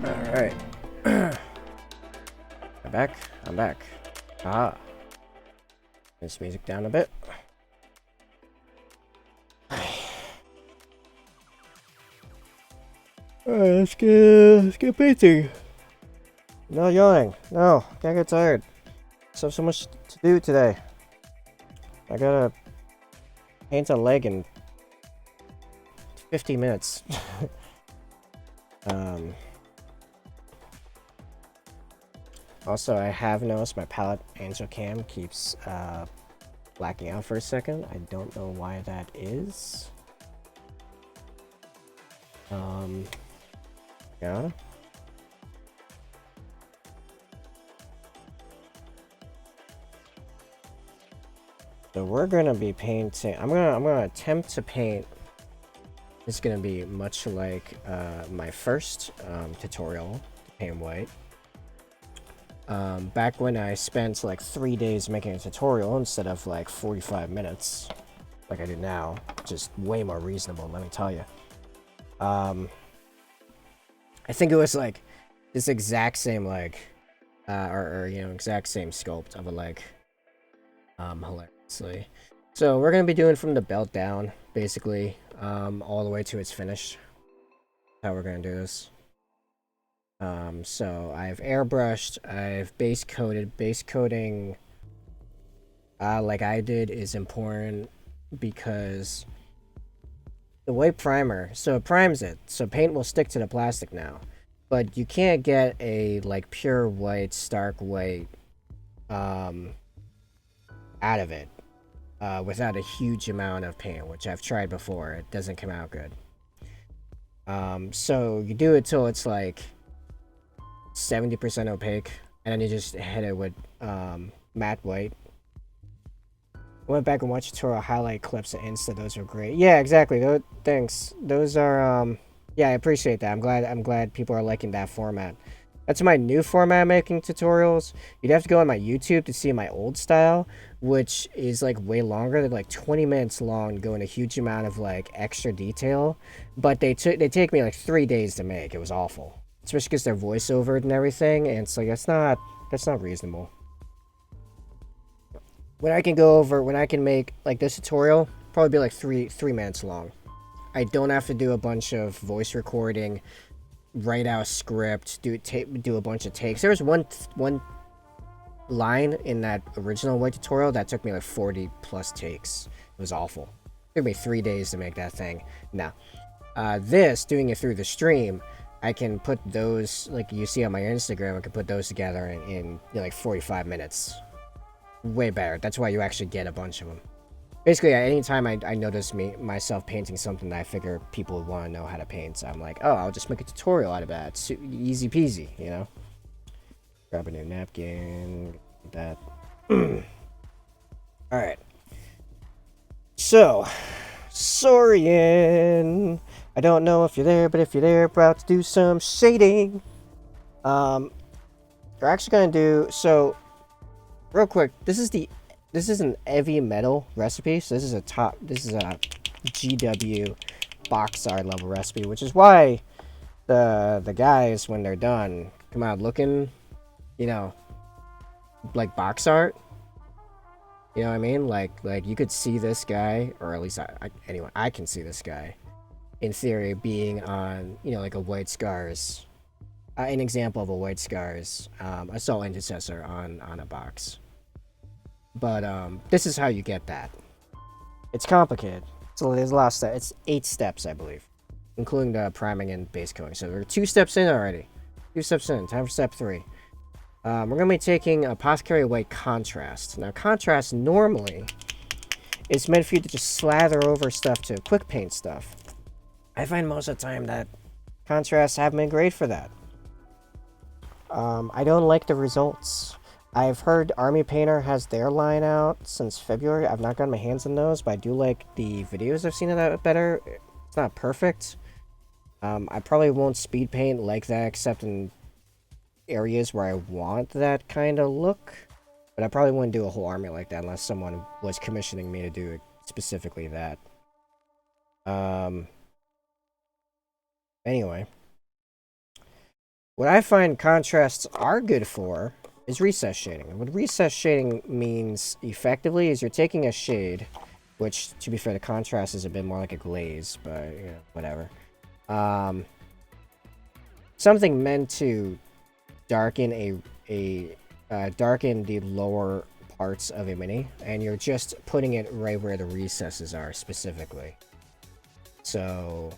Alright. I'm back. Turn this music down a bit. Alright, let's get painting. No yawning. No, can't get tired. So much to do today. I gotta paint a leg in 50 minutes. Also, I have noticed my palette angel cam keeps blacking out for a second. I don't know why that is. Yeah. So we're gonna be painting. I'm gonna attempt to paint. It's gonna be much like my first tutorial to paint white. Back when I spent like 3 days making a tutorial instead of like 45 minutes, like I do now, just way more reasonable, let me tell you. I think it was like this exact same leg, or exact same sculpt of a leg, hilariously. So we're gonna be doing from the belt down, basically, all the way to its finish. How we're gonna do this. So I've airbrushed, I've base coated. Base coating, like I did, is important because the white primer, so it primes it, so paint will stick to the plastic now, but you can't get a like pure white, stark white, out of it, without a huge amount of paint, which I've tried before. It doesn't come out good. So you do it till it's like 70% opaque, and then you just hit it with matte white. I went back and watched tutorial highlight clips of Insta. Those are great. Yeah, exactly. Thanks. Those are yeah, I appreciate that. I'm glad people are liking that format. That's my new format of making tutorials. You'd have to go on my YouTube to see my old style, which is like way longer. They're like 20 minutes long, go in a huge amount of like extra detail. But they take me like 3 days to make. It was awful. Especially because they're voiceovered and everything, and it's like that's not reasonable. When I can make like this tutorial, probably be like three minutes long. I don't have to do a bunch of voice recording, write out a script, do a bunch of takes. There was one line in that original white tutorial that took me like 40 plus takes. It was awful. It took me 3 days to make that thing. Now, doing it through the stream, I can put those, like you see on my Instagram, I can put those together in you know, like 45 minutes. Way better. That's why you actually get a bunch of them. Basically, anytime I notice myself painting something that I figure people would want to know how to paint, so I'm like, oh, I'll just make a tutorial out of that. It's easy peasy, you know? Grab a new napkin. That. Alright. So, Sorian. I don't know if you're there, but if you're there, about to do some shading. We're actually going to do... So, real quick, this is an heavy metal recipe, so this is a GW box art level recipe, which is why the guys, when they're done, come out looking, you know, like box art. You know what I mean? Like you could see this guy, or at least anyway, I can see this guy, in theory, being on, you know, like a White Scars, an example of a White Scars Assault Intercessor on a box. But this is how you get that. It's complicated. So there's a lot of steps. It's 8 steps, I believe, including the priming and base coating. So we're 2 steps in already. 2 steps in. Time for step 3. We're going to be taking Apothecary White Contrast. Now, contrast normally is meant for you to just slather over stuff to quick paint stuff. I find most of the time that contrasts haven't been great for that. I don't like the results. I've heard Army Painter has their line out since February. I've not gotten my hands on those, but I do like the videos I've seen of that better. It's not perfect. I probably won't speed paint like that except in areas where I want that kind of look. But I probably wouldn't do a whole army like that unless someone was commissioning me to do specifically that. Anyway. What I find contrasts are good for is recess shading. And what recess shading means effectively is you're taking a shade, which, to be fair, the contrast is a bit more like a glaze, but, you know, whatever. Something meant to darken darken the lower parts of a mini, and you're just putting it right where the recesses are specifically. So,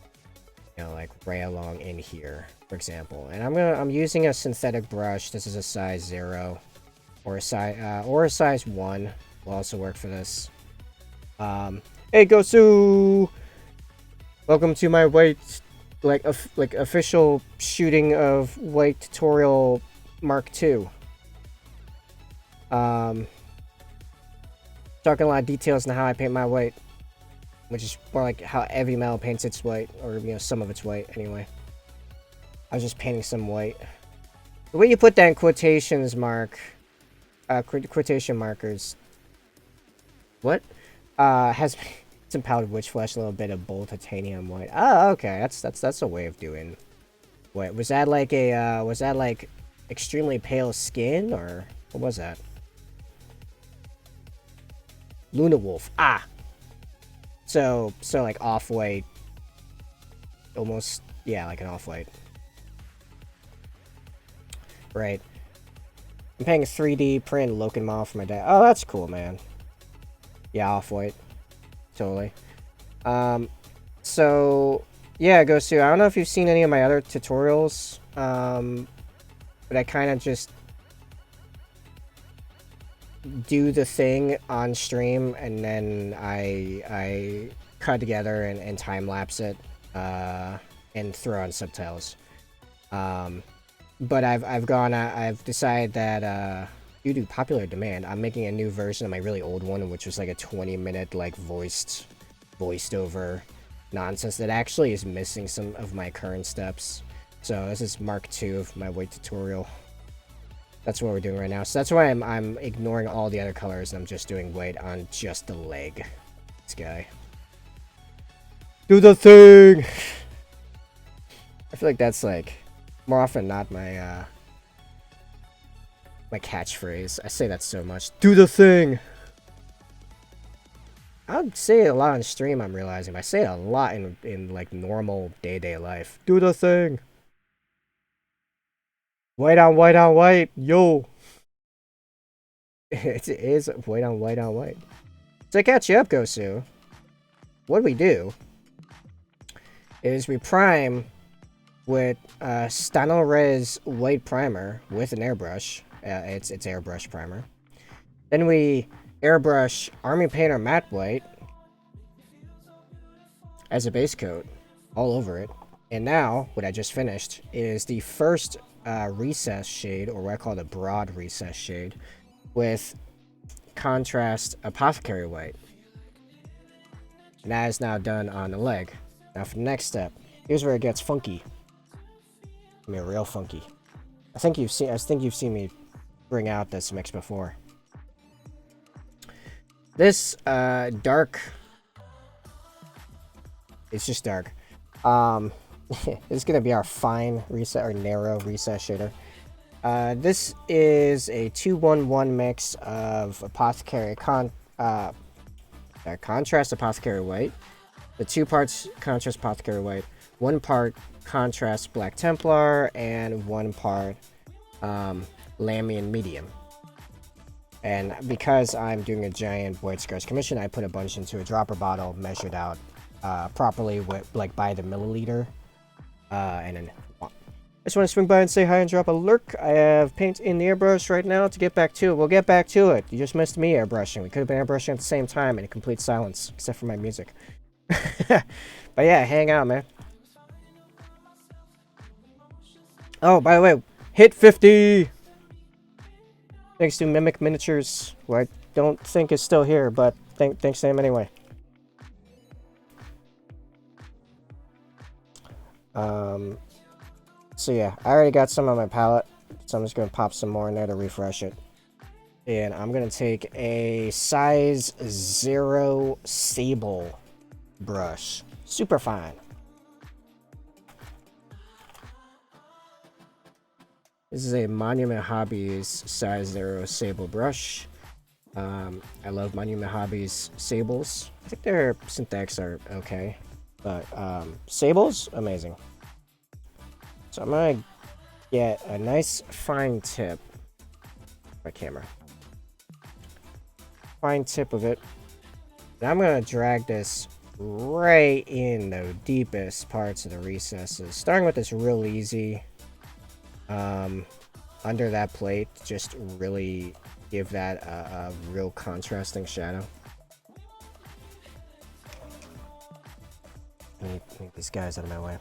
you know, like right along in here, for example. And I'm using a synthetic brush. This is a size 0 or a size 1 will also work for this. Hey Gosu! Welcome to my white, like official shooting of white tutorial Mark II. Talking a lot of details on how I paint my white, which is more like how heavy metal paints its white, or, you know, some of its white, anyway. I was just painting some white. The way you put that in quotations quotation markers. What? Has some powdered witch flesh, a little bit of bold titanium white. Oh, okay, that's a way of doing. What was that like was that like extremely pale skin, or what was that? Luna Wolf. Ah. So like off-white, almost, yeah, like an off-white. Right. I'm paying a 3D print Loken model for my dad. Oh, that's cool, man. Yeah, off-white. Totally. So, yeah, Gosu, I don't know if you've seen any of my other tutorials, but I kind of just do the thing on stream, and then I cut together and time lapse it, and throw on subtitles. But I've decided that due to popular demand, I'm making a new version of my really old one, which was like a 20-minute like voiced over nonsense that actually is missing some of my current steps. So this is Mark 2 of my weight tutorial. That's what we're doing right now. So that's why I'm ignoring all the other colors and I'm just doing weight on just the leg. This guy. Do the thing! I feel like that's like more often than not my my catchphrase. I say that so much. Do the thing! I would say it a lot on stream, I'm realizing. But I say it a lot in like normal day-to-day life. Do the thing! White on white on white! Yo! It is white on white on white. To catch you up, Gosu, what we do is we prime with Stanolres white primer with an airbrush. It's airbrush primer. Then we airbrush Army Painter matte white as a base coat all over it. And now what I just finished is the first recess shade, or what I call the broad recess shade, with contrast Apothecary white. And that is now done on the leg. Now for the next step, here's where it gets funky. I mean, real funky. I think you've seen me bring out this mix before. This dark, it's just dark. This is gonna be our fine reset or narrow recess shader. This is a 2-1-1 mix of Apothecary contrast Apothecary white, the 2 parts contrast Apothecary white, 1 part contrast Black Templar, and 1 part Lamian medium. And because I'm doing a giant White Scars commission, I put a bunch into a dropper bottle, measured out properly with like by the milliliter, and then I just want to swing by and say hi and drop a lurk. I have paint in the airbrush right now to get back to it. We'll get back to it. You just missed me airbrushing. We could have been airbrushing at the same time in complete silence, except for my music. But yeah, hang out, man. Oh, by the way, hit 50! Thanks to Mimic Miniatures, who I don't think is still here, but thanks to him anyway. So yeah, I already got some on my palette, so I'm just going to pop some more in there to refresh it. And I'm going to take a size 0 sable brush. Super fine. This is a Monument Hobbies size 0 sable brush. I love Monument Hobbies sables. I think their synthetics are okay, but sables, amazing. So I'm gonna get a nice fine tip. My camera. Fine tip of it. And I'm gonna drag this right in the deepest parts of the recesses. Starting with this real easy. Under that plate, just really give that a real contrasting shadow. Let me these guys out of my way.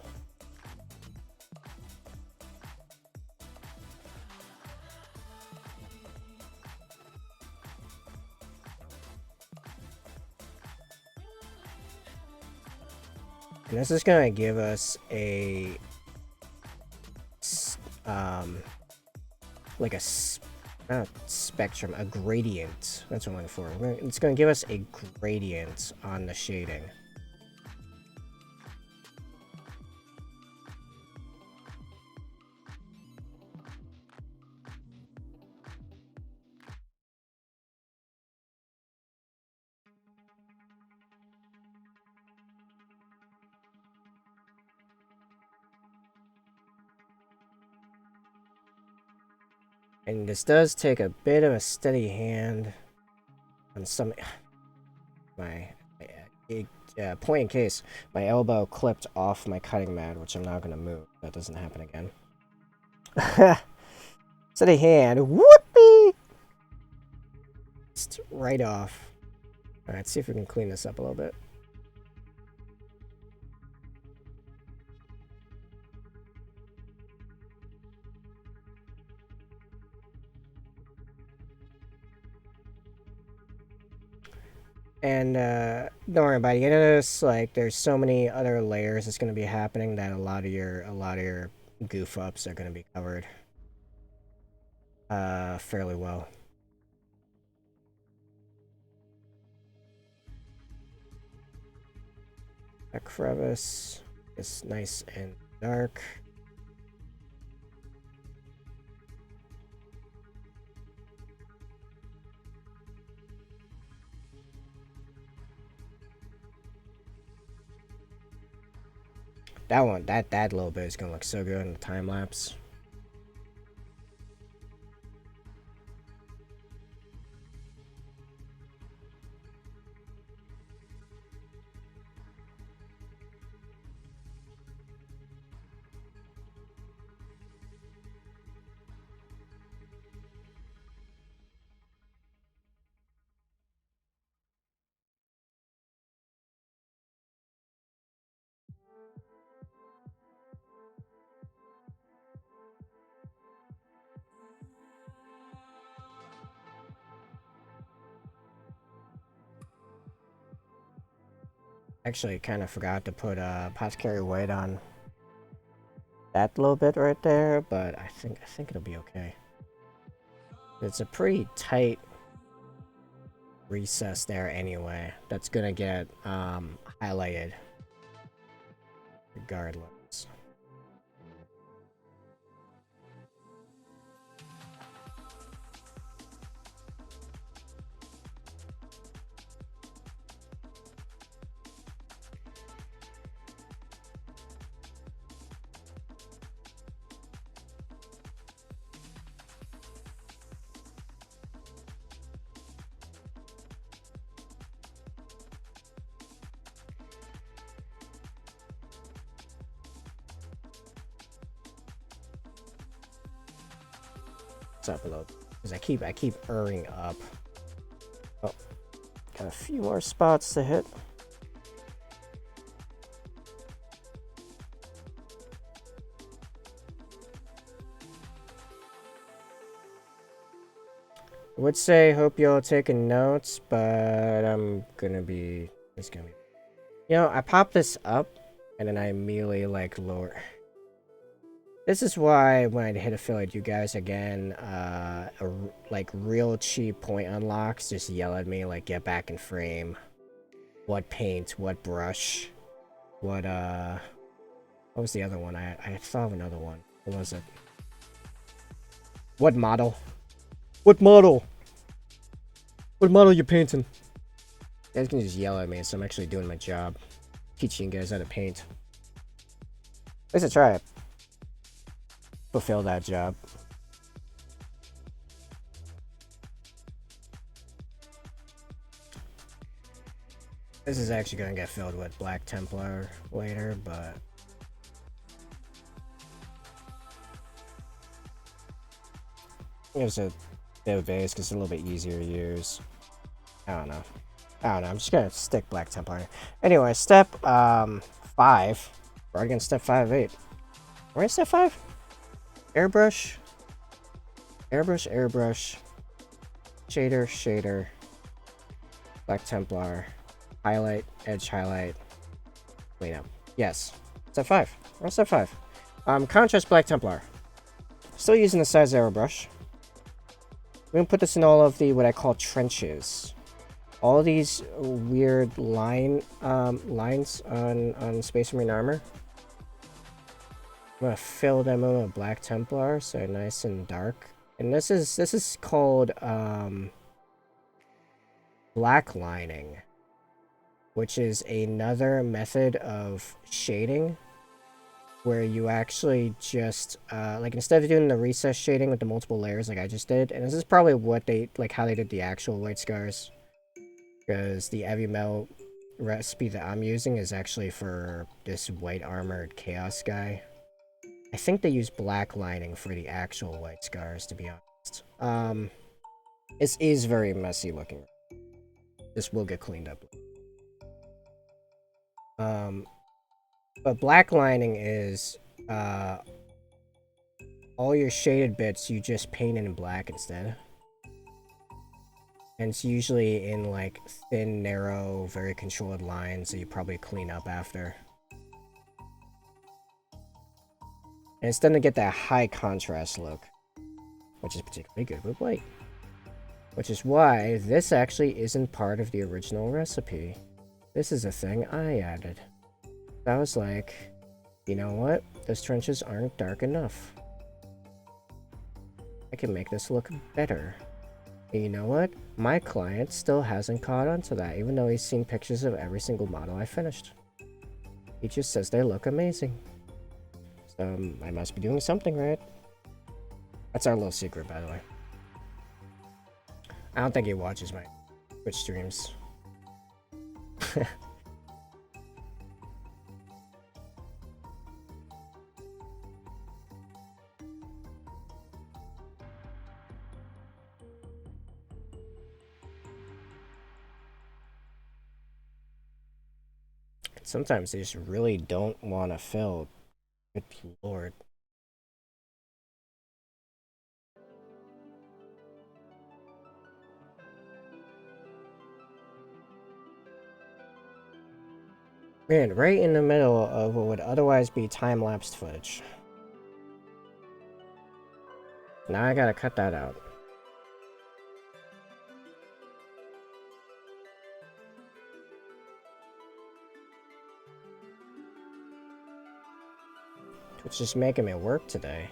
And this is gonna give us a like a not spectrum, a gradient. That's what I'm looking for. It's gonna give us a gradient on the shading. And this does take a bit of a steady hand on some. My point in case, my elbow clipped off my cutting mat, which I'm not going to move. That doesn't happen again. Steady hand. Whoopee! Just right off. Alright, let's see if we can clean this up a little bit. And don't worry, by the end of this, like, there's so many other layers that's gonna be happening that a lot of your goof ups are gonna be covered fairly well. A crevice is nice and dark. That one, that little bit is gonna look so good in the time lapse. Actually, kind of forgot to put apothecary weight on that little bit right there, but I think it'll be okay. It's a pretty tight recess there anyway. That's gonna get highlighted regardless. Up a little because I keep erring up. Oh, got a few more spots to hit. I would say hope y'all taking notes, but I'm gonna be you know, I pop this up and then I immediately like lower. This is why when I hit affiliate, you guys again, like real cheap point unlocks, just yell at me like get back in frame. What paint? What brush? What was the other one? I saw another one. What was it? What model? What model? What model you painting? You guys can just yell at me, so I'm actually doing my job, teaching you guys how to paint. At least I try it. Fulfill that job. This is actually going to get filled with Black Templar later, but there's a bit of base because it's a little bit easier to use. I don't know. I'm just gonna stick Black Templar. Anyway, step 5. We're already gonna step 5-8. We're in step 5. Airbrush, shader, Black Templar, highlight, edge highlight, cleanup. Yes, step 5. We're on step 5. Contrast Black Templar. Still using the size airbrush. We're gonna put this in all of the what I call trenches. All these weird lines on Space Marine armor. I'm gonna fill them in with Black Templar, so nice and dark. And this is called black lining, which is another method of shading where you actually just like instead of doing the recess shading with the multiple layers like I just did, and this is probably what they like how they did the actual White Scars, because the heavy metal recipe that I'm using is actually for this white armored chaos guy. I think they use black lining for the actual White Scars, to be honest. This is very messy looking. This will get cleaned up. But black lining is all your shaded bits you just paint in black instead. And it's usually in like thin, narrow, very controlled lines that you probably clean up after. And it's done to get that high contrast look, which is particularly good with white. Which is why this actually isn't part of the original recipe. This is a thing I added. I was like, you know what? Those trenches aren't dark enough. I can make this look better. And you know what? My client still hasn't caught on to that, even though he's seen pictures of every single model I finished. He just says they look amazing. So I must be doing something right. That's our little secret, by the way. I don't think he watches my Twitch streams. Sometimes they just really don't want to fill. Good lord. Man, right in the middle of what would otherwise be time-lapsed footage. Now I gotta cut that out. Twitch just making me work today.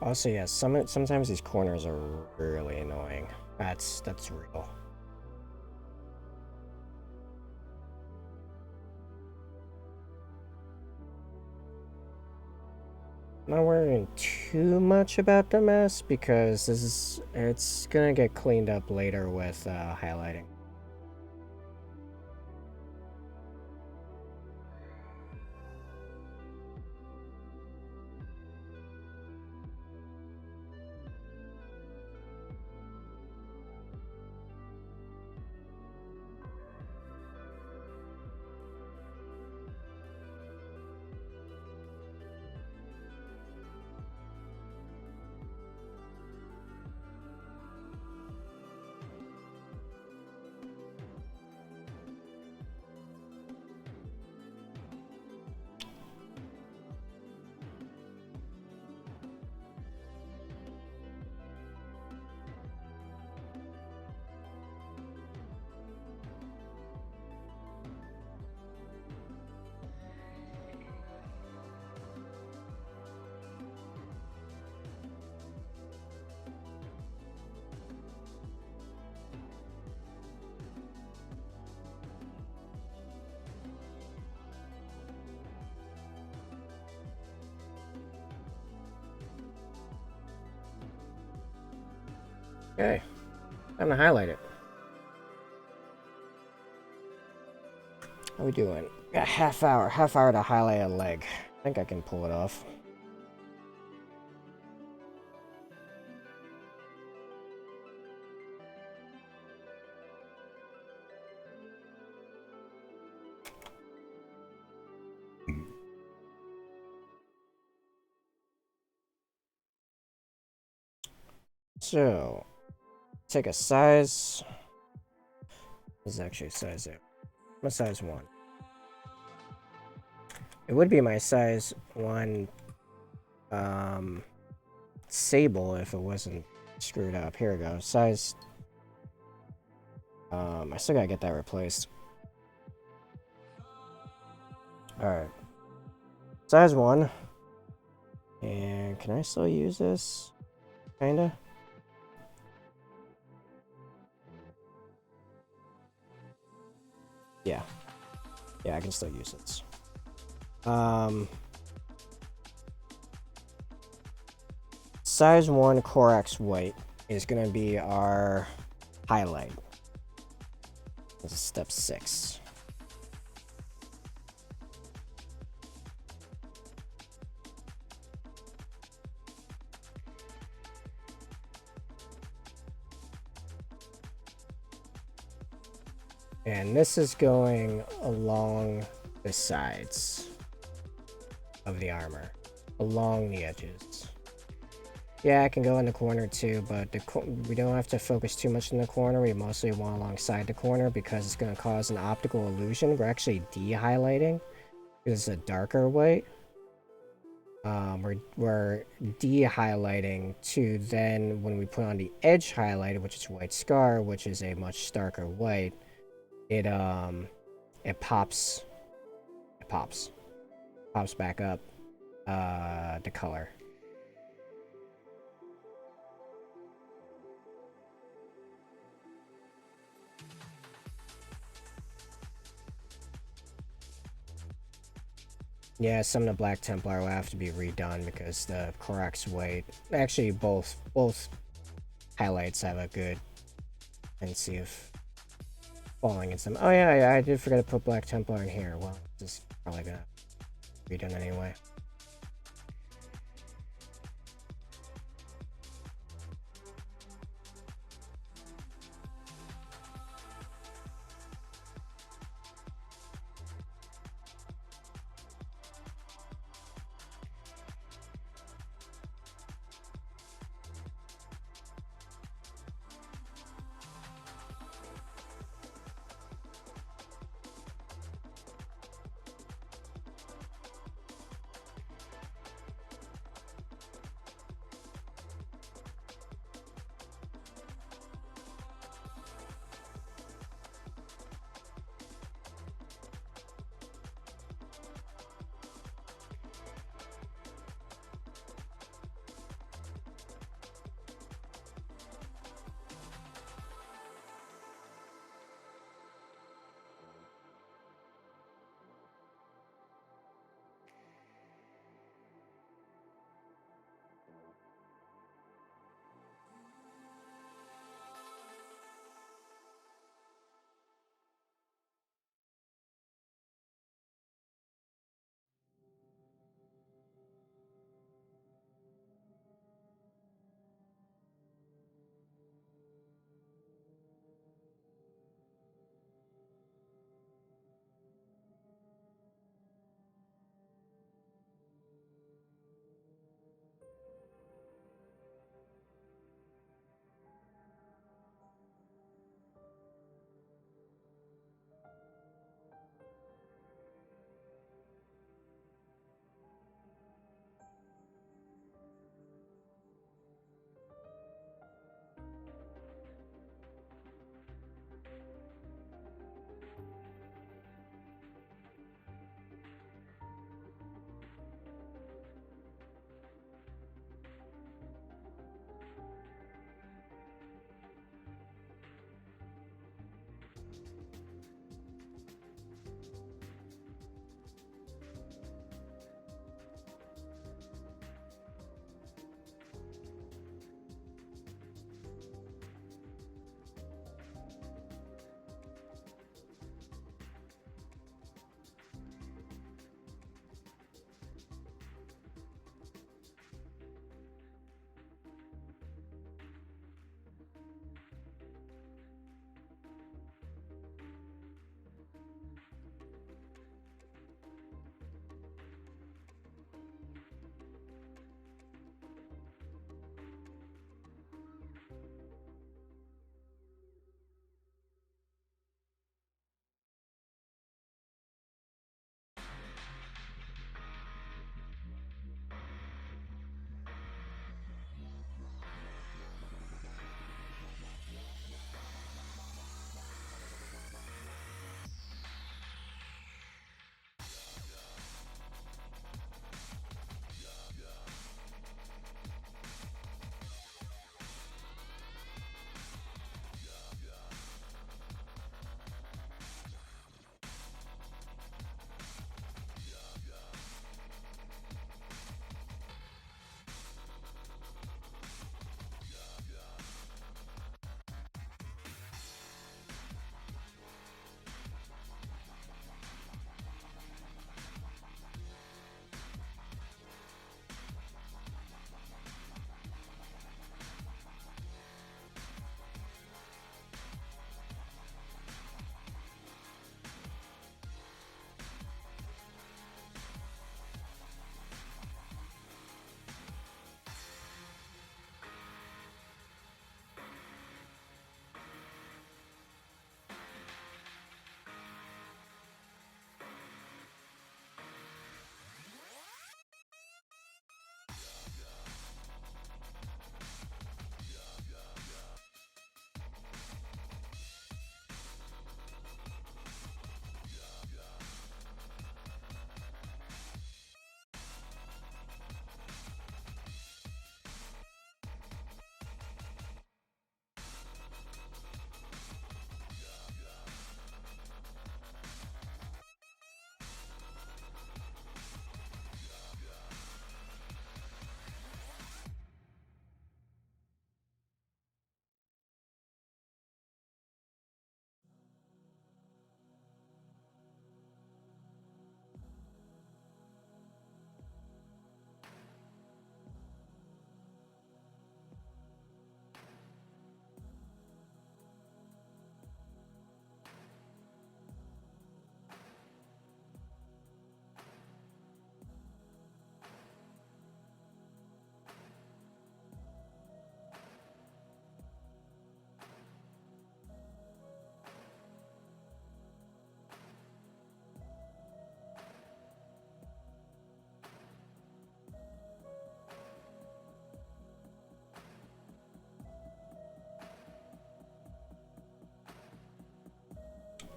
Also, yeah, sometimes these corners are really annoying. That's real. Not worrying too much about the mess because it's gonna get cleaned up later with highlighting. Okay, time to highlight it. How are we doing? Got a half hour to highlight a leg. I think I can pull it off. So, take a size. This is actually a size 0. I'm a size 1. It would be my size 1 sable if it wasn't screwed up. Here we go. Size. I still gotta get that replaced. Alright. Size 1. And can I still use this? Kinda. Yeah. Yeah, I can still use it. Size 1 Corax White is going to be our highlight. This is step 6. And this is going along the sides of the armor, along the edges. Yeah, I can go in the corner too, but we don't have to focus too much in the corner. We mostly want alongside the corner because it's going to cause an optical illusion. We're actually de-highlighting because it's a darker white. We're de-highlighting to then when we put on the edge highlight, which is White Scar, which is a much starker white, it pops back up the color. Yeah, some of the Black Templar will have to be redone because the Corax White, actually both highlights have a good tendency of falling in some. Oh yeah, I did forget to put Black Templar in here. Well, this is probably gonna be done anyway.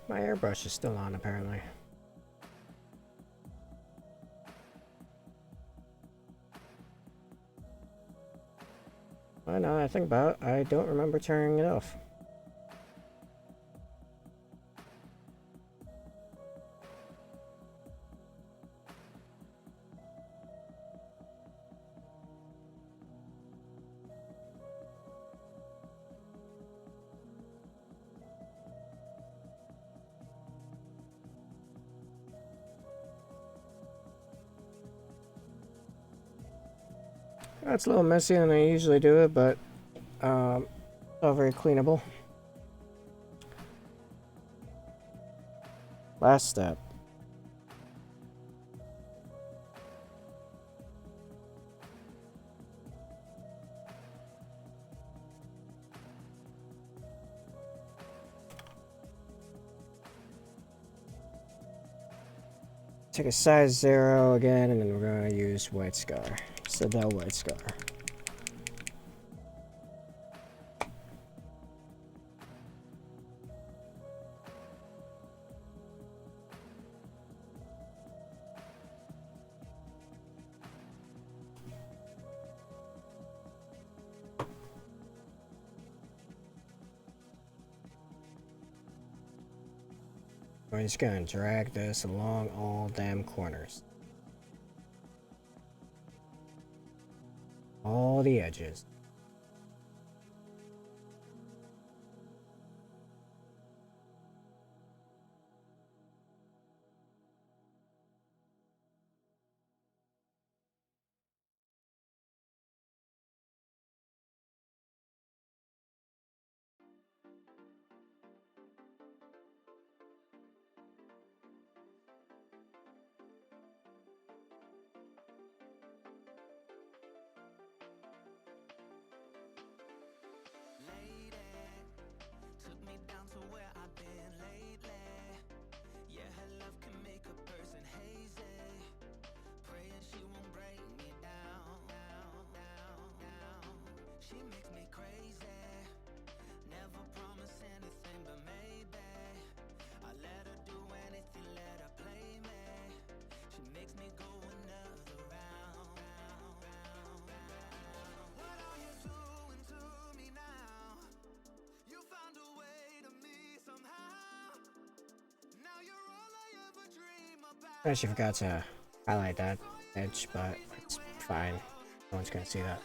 My airbrush is still on, apparently. Well, now that I think about it, I don't remember turning it off. It's a little messier than I usually do it, but all very cleanable. Last step. Take a size 0 again, and then we're going to use White Scar. So that White Scar. We're just going to drag this along all damn corners. All the edges. I actually forgot to highlight that edge, but it's fine. No one's gonna see that.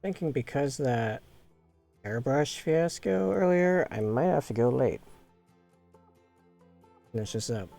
Thinking because of that airbrush fiasco earlier, I might have to go late. Finish this up.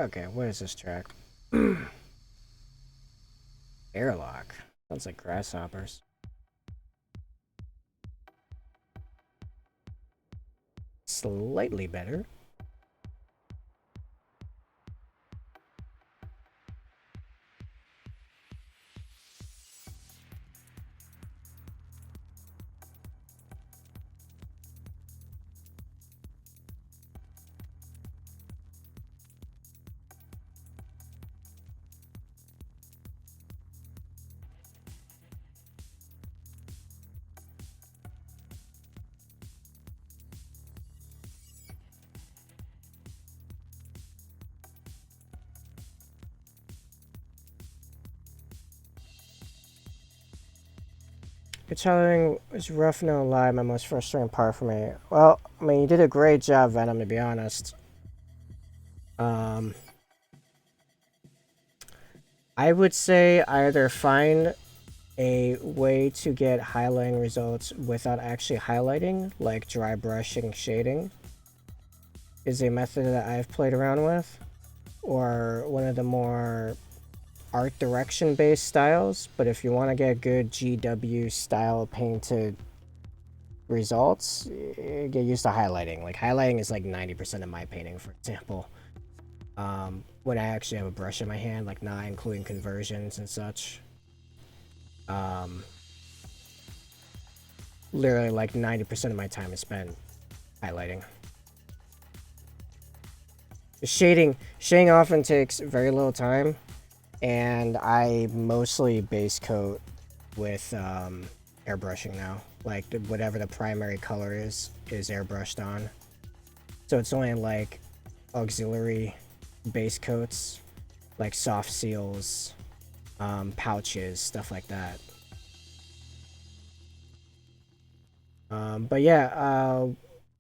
Okay, what is this track? Airlock. Sounds like grasshoppers. Slightly better. Guitaring was rough, no lie, my most frustrating part for me. Well, I mean, you did a great job, Venom, to be honest. I would say either find a way to get highlighting results without actually highlighting, like dry brushing shading, is a method that I've played around with, or one of the more art direction based styles. But if you want to get good GW style painted results, get used to highlighting. Like highlighting is like 90% of my painting, for example. When I actually have a brush in my hand, like not including conversions and such. Literally like 90% of my time is spent highlighting. Shading often takes very little time, and I mostly base coat with airbrushing now. Like whatever the primary color is airbrushed on. So it's only like auxiliary base coats, like soft seals, pouches, stuff like that. But yeah,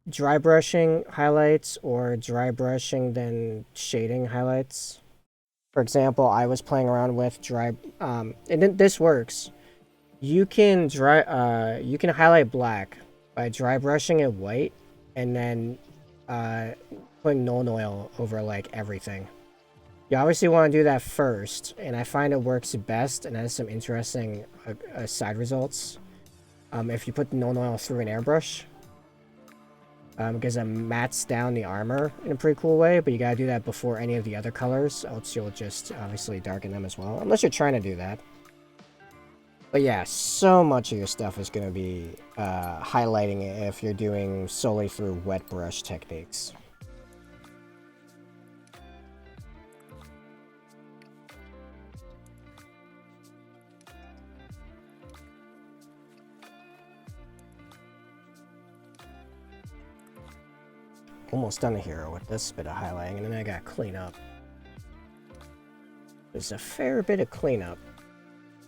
dry brushing highlights or dry brushing then shading highlights. For example, I was playing around with dry, and this works. You can you can highlight black by dry brushing it white, and then putting Nuln Oil over like everything. You obviously want to do that first, and I find it works best and has some interesting side results. If you put the Nuln Oil through an airbrush, because it mats down the armor in a pretty cool way, but you gotta do that before any of the other colors, else you'll just obviously darken them as well, unless you're trying to do that. But yeah, so much of your stuff is going to be highlighting it if you're doing solely through wet brush techniques. Almost done here with this bit of highlighting, and then I gotta clean up. There's a fair bit of cleanup.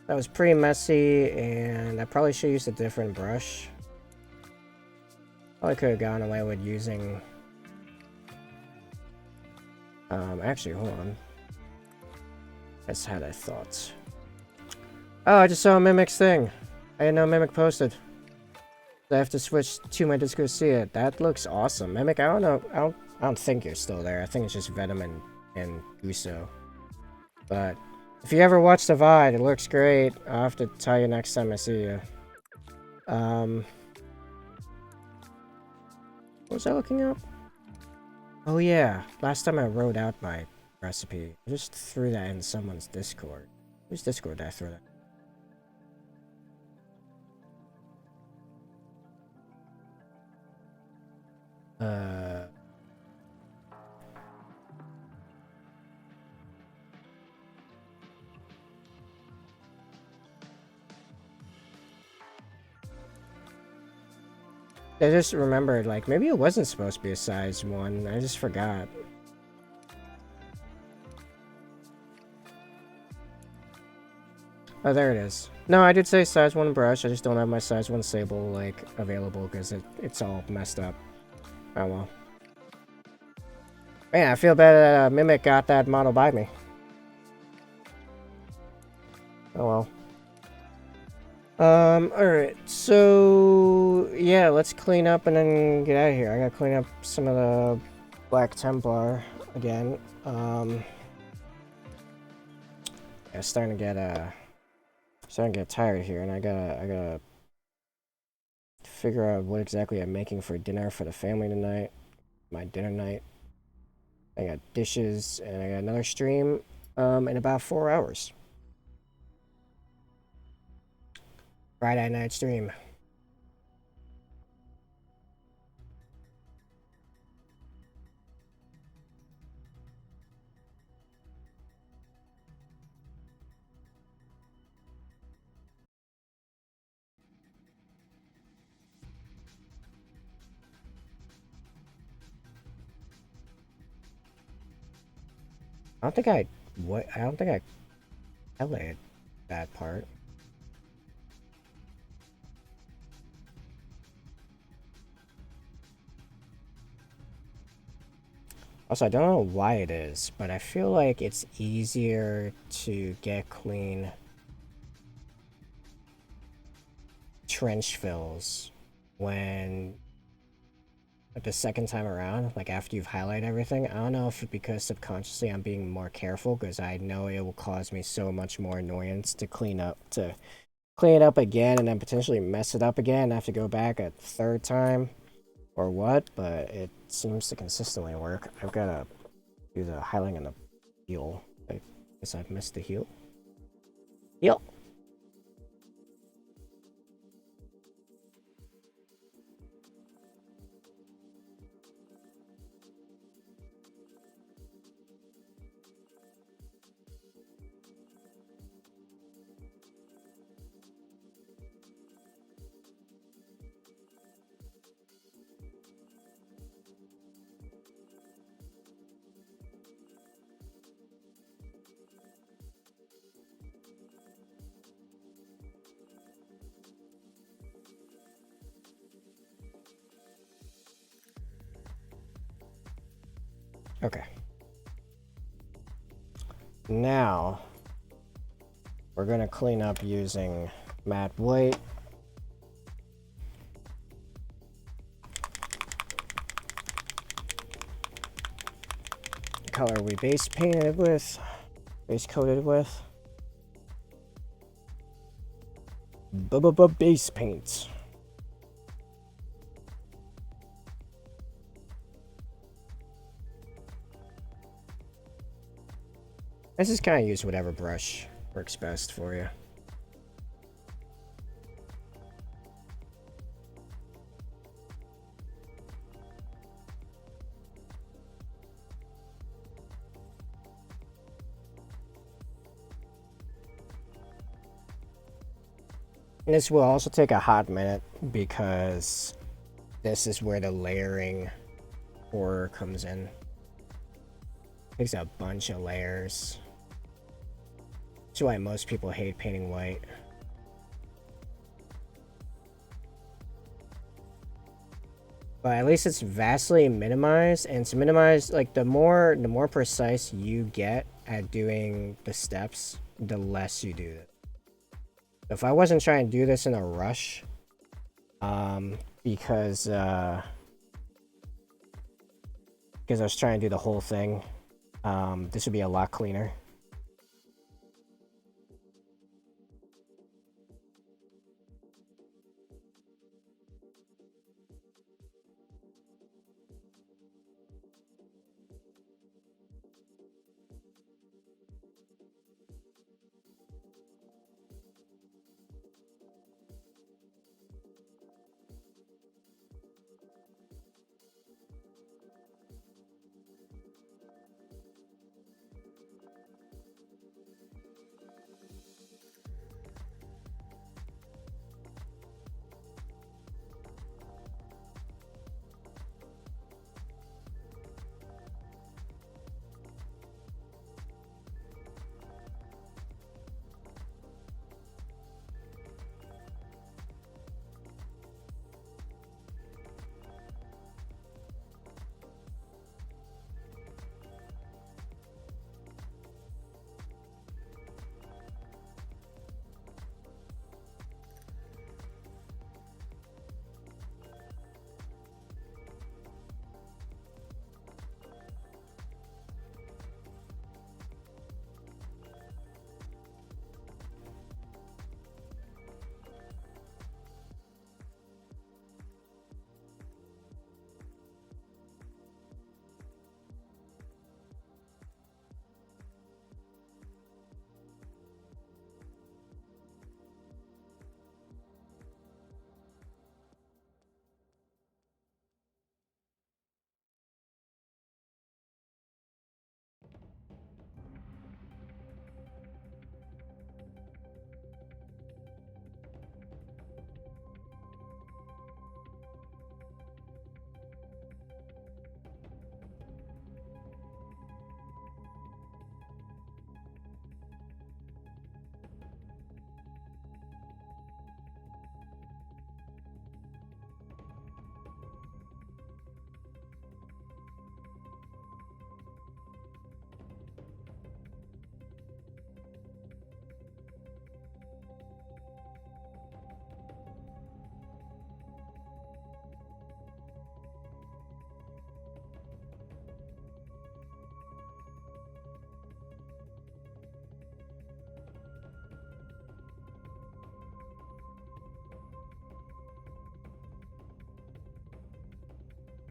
That was pretty messy, and I probably should use a different brush. Probably could have gone away with using... actually, hold on. That's how I thought. Oh, I just saw a Mimic's thing. I didn't know Mimic posted. I have to switch to my Discord to see it. That looks awesome. Mimic, I don't know. I don't think you're still there. I think it's just Venom and Guso. But if you ever watch the VOD, it looks great. I'll have to tell you next time I see you. What was I looking up? Oh yeah, last time I wrote out my recipe, I just threw that in someone's Discord. Whose Discord did I throw that? I just remembered, like, maybe it wasn't supposed to be a size 1. I just forgot. Oh, there it is. No, I did say size 1 brush. I just don't have my size 1 sable, like, available because it's all messed up. Oh, well. Man, I feel bad that Mimic got that model by me. Oh, well. Alright, so yeah, let's clean up and then get out of here. I gotta clean up some of the Black Templar again. Yeah, starting to get tired here, and I gotta figure out what exactly I'm making for dinner for the family tonight. My dinner night. I got dishes, and I got another stream in about 4 hours. Friday night stream. I don't think I LA'd that part. Also, I don't know why it is, but I feel like it's easier to get clean trench fills when the second time around, like after you've highlighted everything. I don't know if it's because subconsciously I'm being more careful because I know it will cause me so much more annoyance to clean it up again and then potentially mess it up again. I have to go back a third time or what, but it seems to consistently work. I've got to do the highlighting and the heal. I guess I've missed the heal. Heal! Okay. Now, we're gonna clean up using matte white. Color we base painted with, base coated with. Base paint. Let's just kind of use whatever brush works best for you. And this will also take a hot minute because this is where the layering horror comes in. Takes a bunch of layers. That's why most people hate painting white. But at least it's vastly minimized, and to minimize, like, the more precise you get at doing the steps, the less you do it. If I wasn't trying to do this in a rush, because I was trying to do the whole thing, this would be a lot cleaner.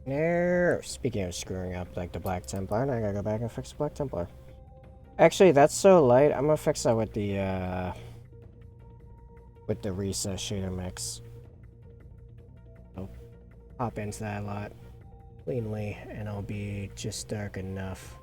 There. Speaking of screwing up, like, the Black Templar, I gotta go back and fix the Black Templar. Actually, that's so light. I'm gonna fix that with the Risa shader mix. I'll hop into that a lot cleanly, and I'll be just dark enough.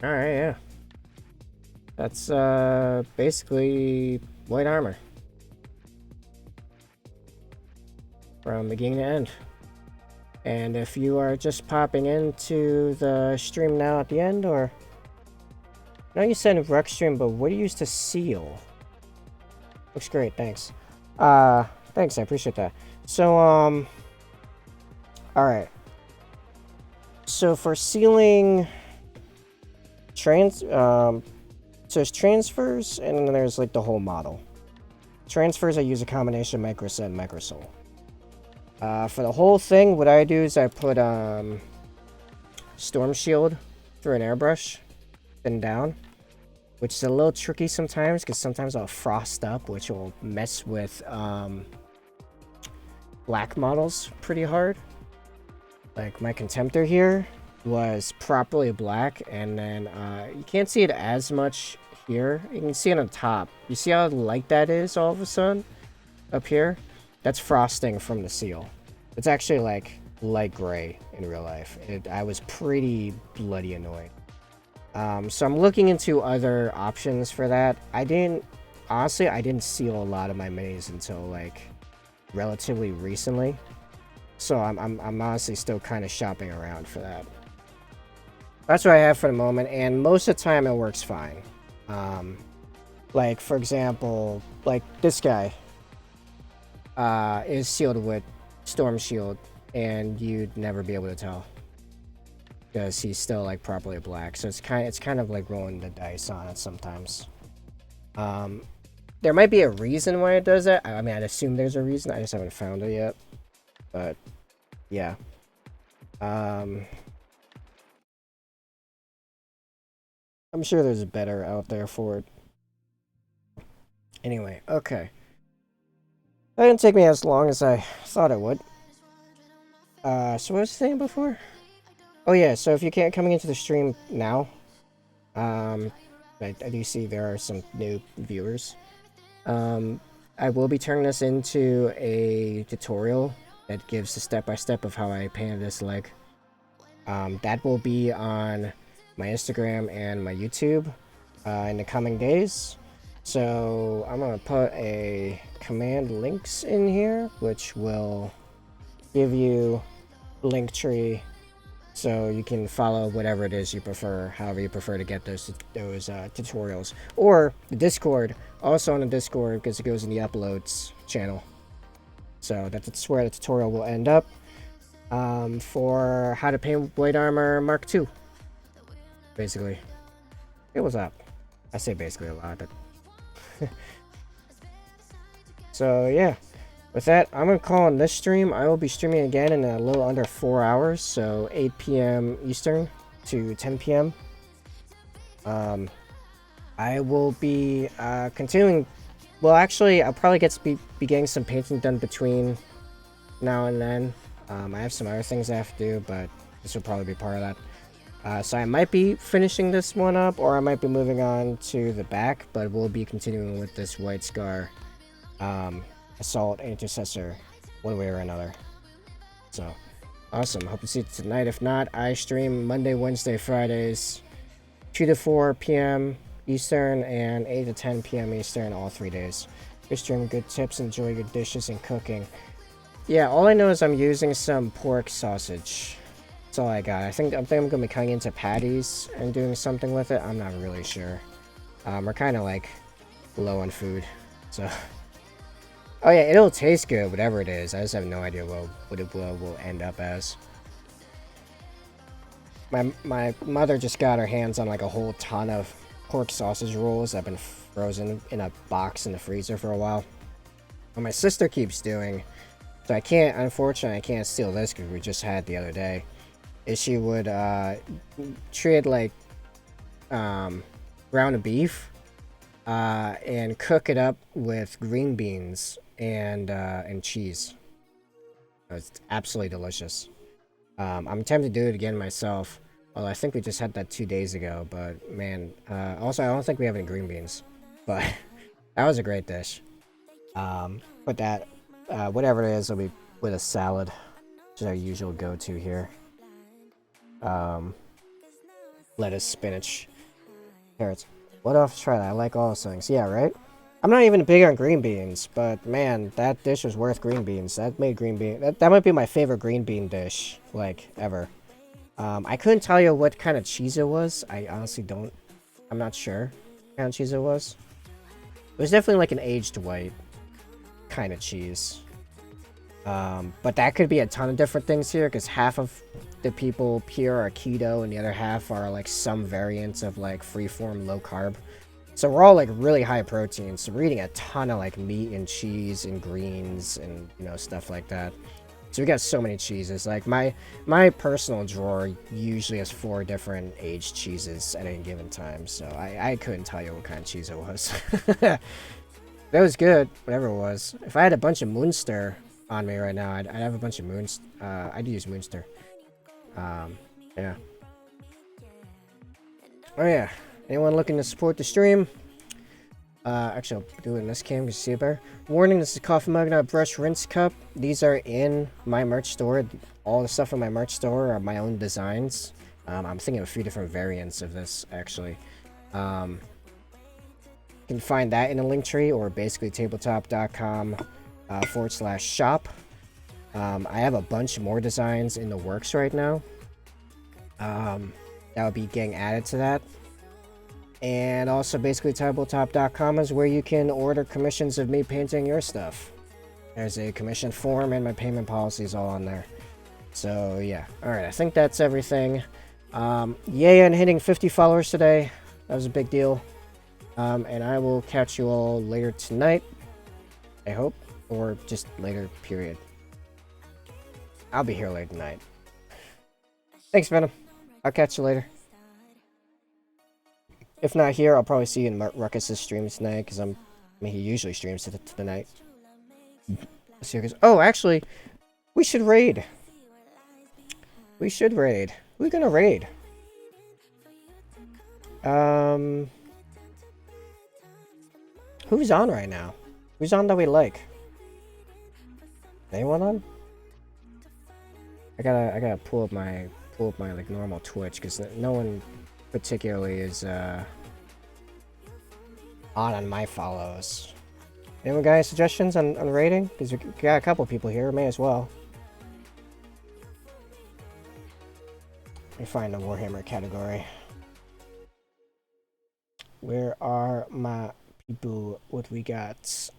Alright, yeah. That's basically white armor. From beginning to end. And if you are just popping into the stream now at the end, or... I know you said rec stream, but what do you use to seal? Looks great, thanks. Thanks, I appreciate that. So, alright. So for sealing... so there's transfers, and then there's like the whole model. Transfers, I use a combination of microset and microsol. For the whole thing, what I do is I put Storm Shield through an airbrush, then down, which is a little tricky sometimes because sometimes I'll frost up, which will mess with black models pretty hard. Like my Contemptor here was properly black, and then you can't see it as much here. You can see it on top. You see how light that is all of a sudden up here? That's frosting from the seal. It's actually like light gray in real life. I was pretty bloody annoyed. So I'm looking into other options for that. Honestly, I didn't seal a lot of my minis until like relatively recently. So I'm honestly still kind of shopping around for that. That's what I have for the moment, and most of the time it works fine. Like for example, like this guy is sealed with Storm Shield, and you'd never be able to tell because he's still like properly black. So it's kind of like rolling the dice on it sometimes. There might be a reason why it does that. I mean, I'd assume there's a reason. I just haven't found it yet. But yeah. I'm sure there's a better out there for it. Anyway, okay. That didn't take me as long as I thought it would. So what was the thing before? Oh yeah, so if you can't coming into the stream now, I do see there are some new viewers. I will be turning this into a tutorial that gives the step-by-step of how I painted this leg. That will be on my Instagram and my YouTube in the coming days. So I'm gonna put a command links in here, which will give you Linktree, so you can follow whatever it is you prefer, however you prefer to get those tutorials, or the Discord. Also on the Discord, because it goes in the uploads channel. So that's where the tutorial will end up for how to paint White Armor Mark II. Basically, it was up. I say basically a lot, but so yeah. With that, I'm going to call on this stream. I will be streaming again in a little under 4 hours, so 8 p.m. Eastern to 10 p.m. I will be continuing. Well, actually, I'll probably get to be getting some painting done between now and then. I have some other things I have to do, but this will probably be part of that. So I might be finishing this one up, or I might be moving on to the back, but we'll be continuing with this White Scar Assault Intercessor one way or another. So awesome. Hope to see you tonight. If not, I stream Monday, Wednesday, Fridays 2 to 4 p.m. Eastern and 8 to 10 p.m. Eastern all 3 days. Good stream, good tips, enjoy your dishes and cooking. Yeah, all I know is I'm using some pork sausage. That's all I got. I think I'm gonna be cutting into patties and doing something with it. I'm not really sure. We're kind of like low on food, so. Oh yeah, it'll taste good, whatever it is. I just have no idea what it will end up as. My mother just got her hands on like a whole ton of pork sausage rolls that have been frozen in a box in the freezer for a while. What my sister keeps doing, so unfortunately I can't steal this because we just had it the other day, is she would treat like ground beef and cook it up with green beans and cheese. It's absolutely delicious. I'm tempted to do it again myself. Well, I think we just had that 2 days ago, but man, also I don't think we have any green beans, but that was a great dish. But that, whatever it is, it'll be with a salad, which is our usual go-to here. lettuce, spinach, carrots. What else? Try that. I like all those things. Yeah, right? I'm not even big on green beans, but man, that dish was worth green beans. That made green bean. That might be my favorite green bean dish, like, ever. I couldn't tell you what kind of cheese it was. I honestly don't. I'm not sure what kind of cheese it was. It was definitely like an aged white kind of cheese. But that could be a ton of different things here, because half of the people here are keto and the other half are like some variants of like freeform low carb. So we're all like really high protein, so we're eating a ton of like meat and cheese and greens and, you know, stuff like that. So we got so many cheeses. Like my personal drawer usually has 4 different aged cheeses at any given time, so I couldn't tell you what kind of cheese it was. That was good, whatever it was. If I had a bunch of Munster on me right now, I'd have a bunch of Munster. I'd use Munster. Yeah. Oh yeah. Anyone looking to support the stream? Actually, I'll do it in this cam because you see it better. Warning, this is a coffee mug, not a brush rinse cup. These are in my merch store. All the stuff in my merch store are my own designs. I'm thinking of a few different variants of this, actually. You can find that in the Linktree or basicallytabletop.com /shop. I have a bunch more designs in the works right now. That would be getting added to that. And also basicallytabletop.com is where you can order commissions of me painting your stuff. There's a commission form and my payment policy is all on there. So yeah. Alright, I think that's everything. Yay on hitting 50 followers today. That was a big deal. And I will catch you all later tonight, I hope, or just later, period. I'll be here late tonight. Thanks, Venom. I'll catch you later. If not here, I'll probably see you in Ruckus's stream tonight, because he usually streams to the night. Oh, actually, we should raid. We should raid. Who's gonna raid? Who's on right now? Who's on that we like? Anyone on? I gotta pull up my like normal Twitch, because no one particularly is on my follows. Anyone got any suggestions on rating? Because we got a couple people here, may as well. Let me find the Warhammer category. Where are my people? What we got?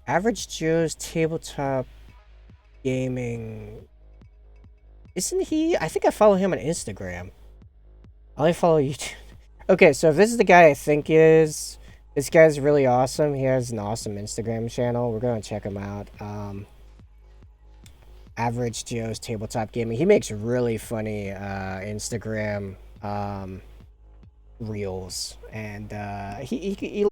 Average Joe's Tabletop Gaming. Isn't he? I think I follow him on Instagram. I only follow YouTube. Okay, so if this is the guy I think is, this guy's really awesome. He has an awesome Instagram channel. We're going to check him out. Average Joe's Tabletop Gaming. He makes really funny Instagram reels. And he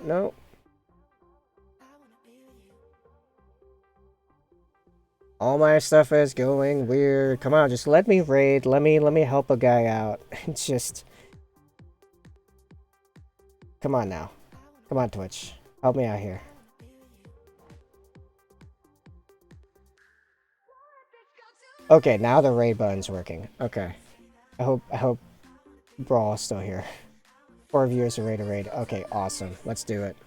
no. All my stuff is going weird. Come on, just let me raid. Let me help a guy out. Just come on now. Come on, Twitch. Help me out here. Okay, now the raid button's working. Okay. I hope Brawl is still here. 4 viewers to raid a raid. Okay, awesome. Let's do it.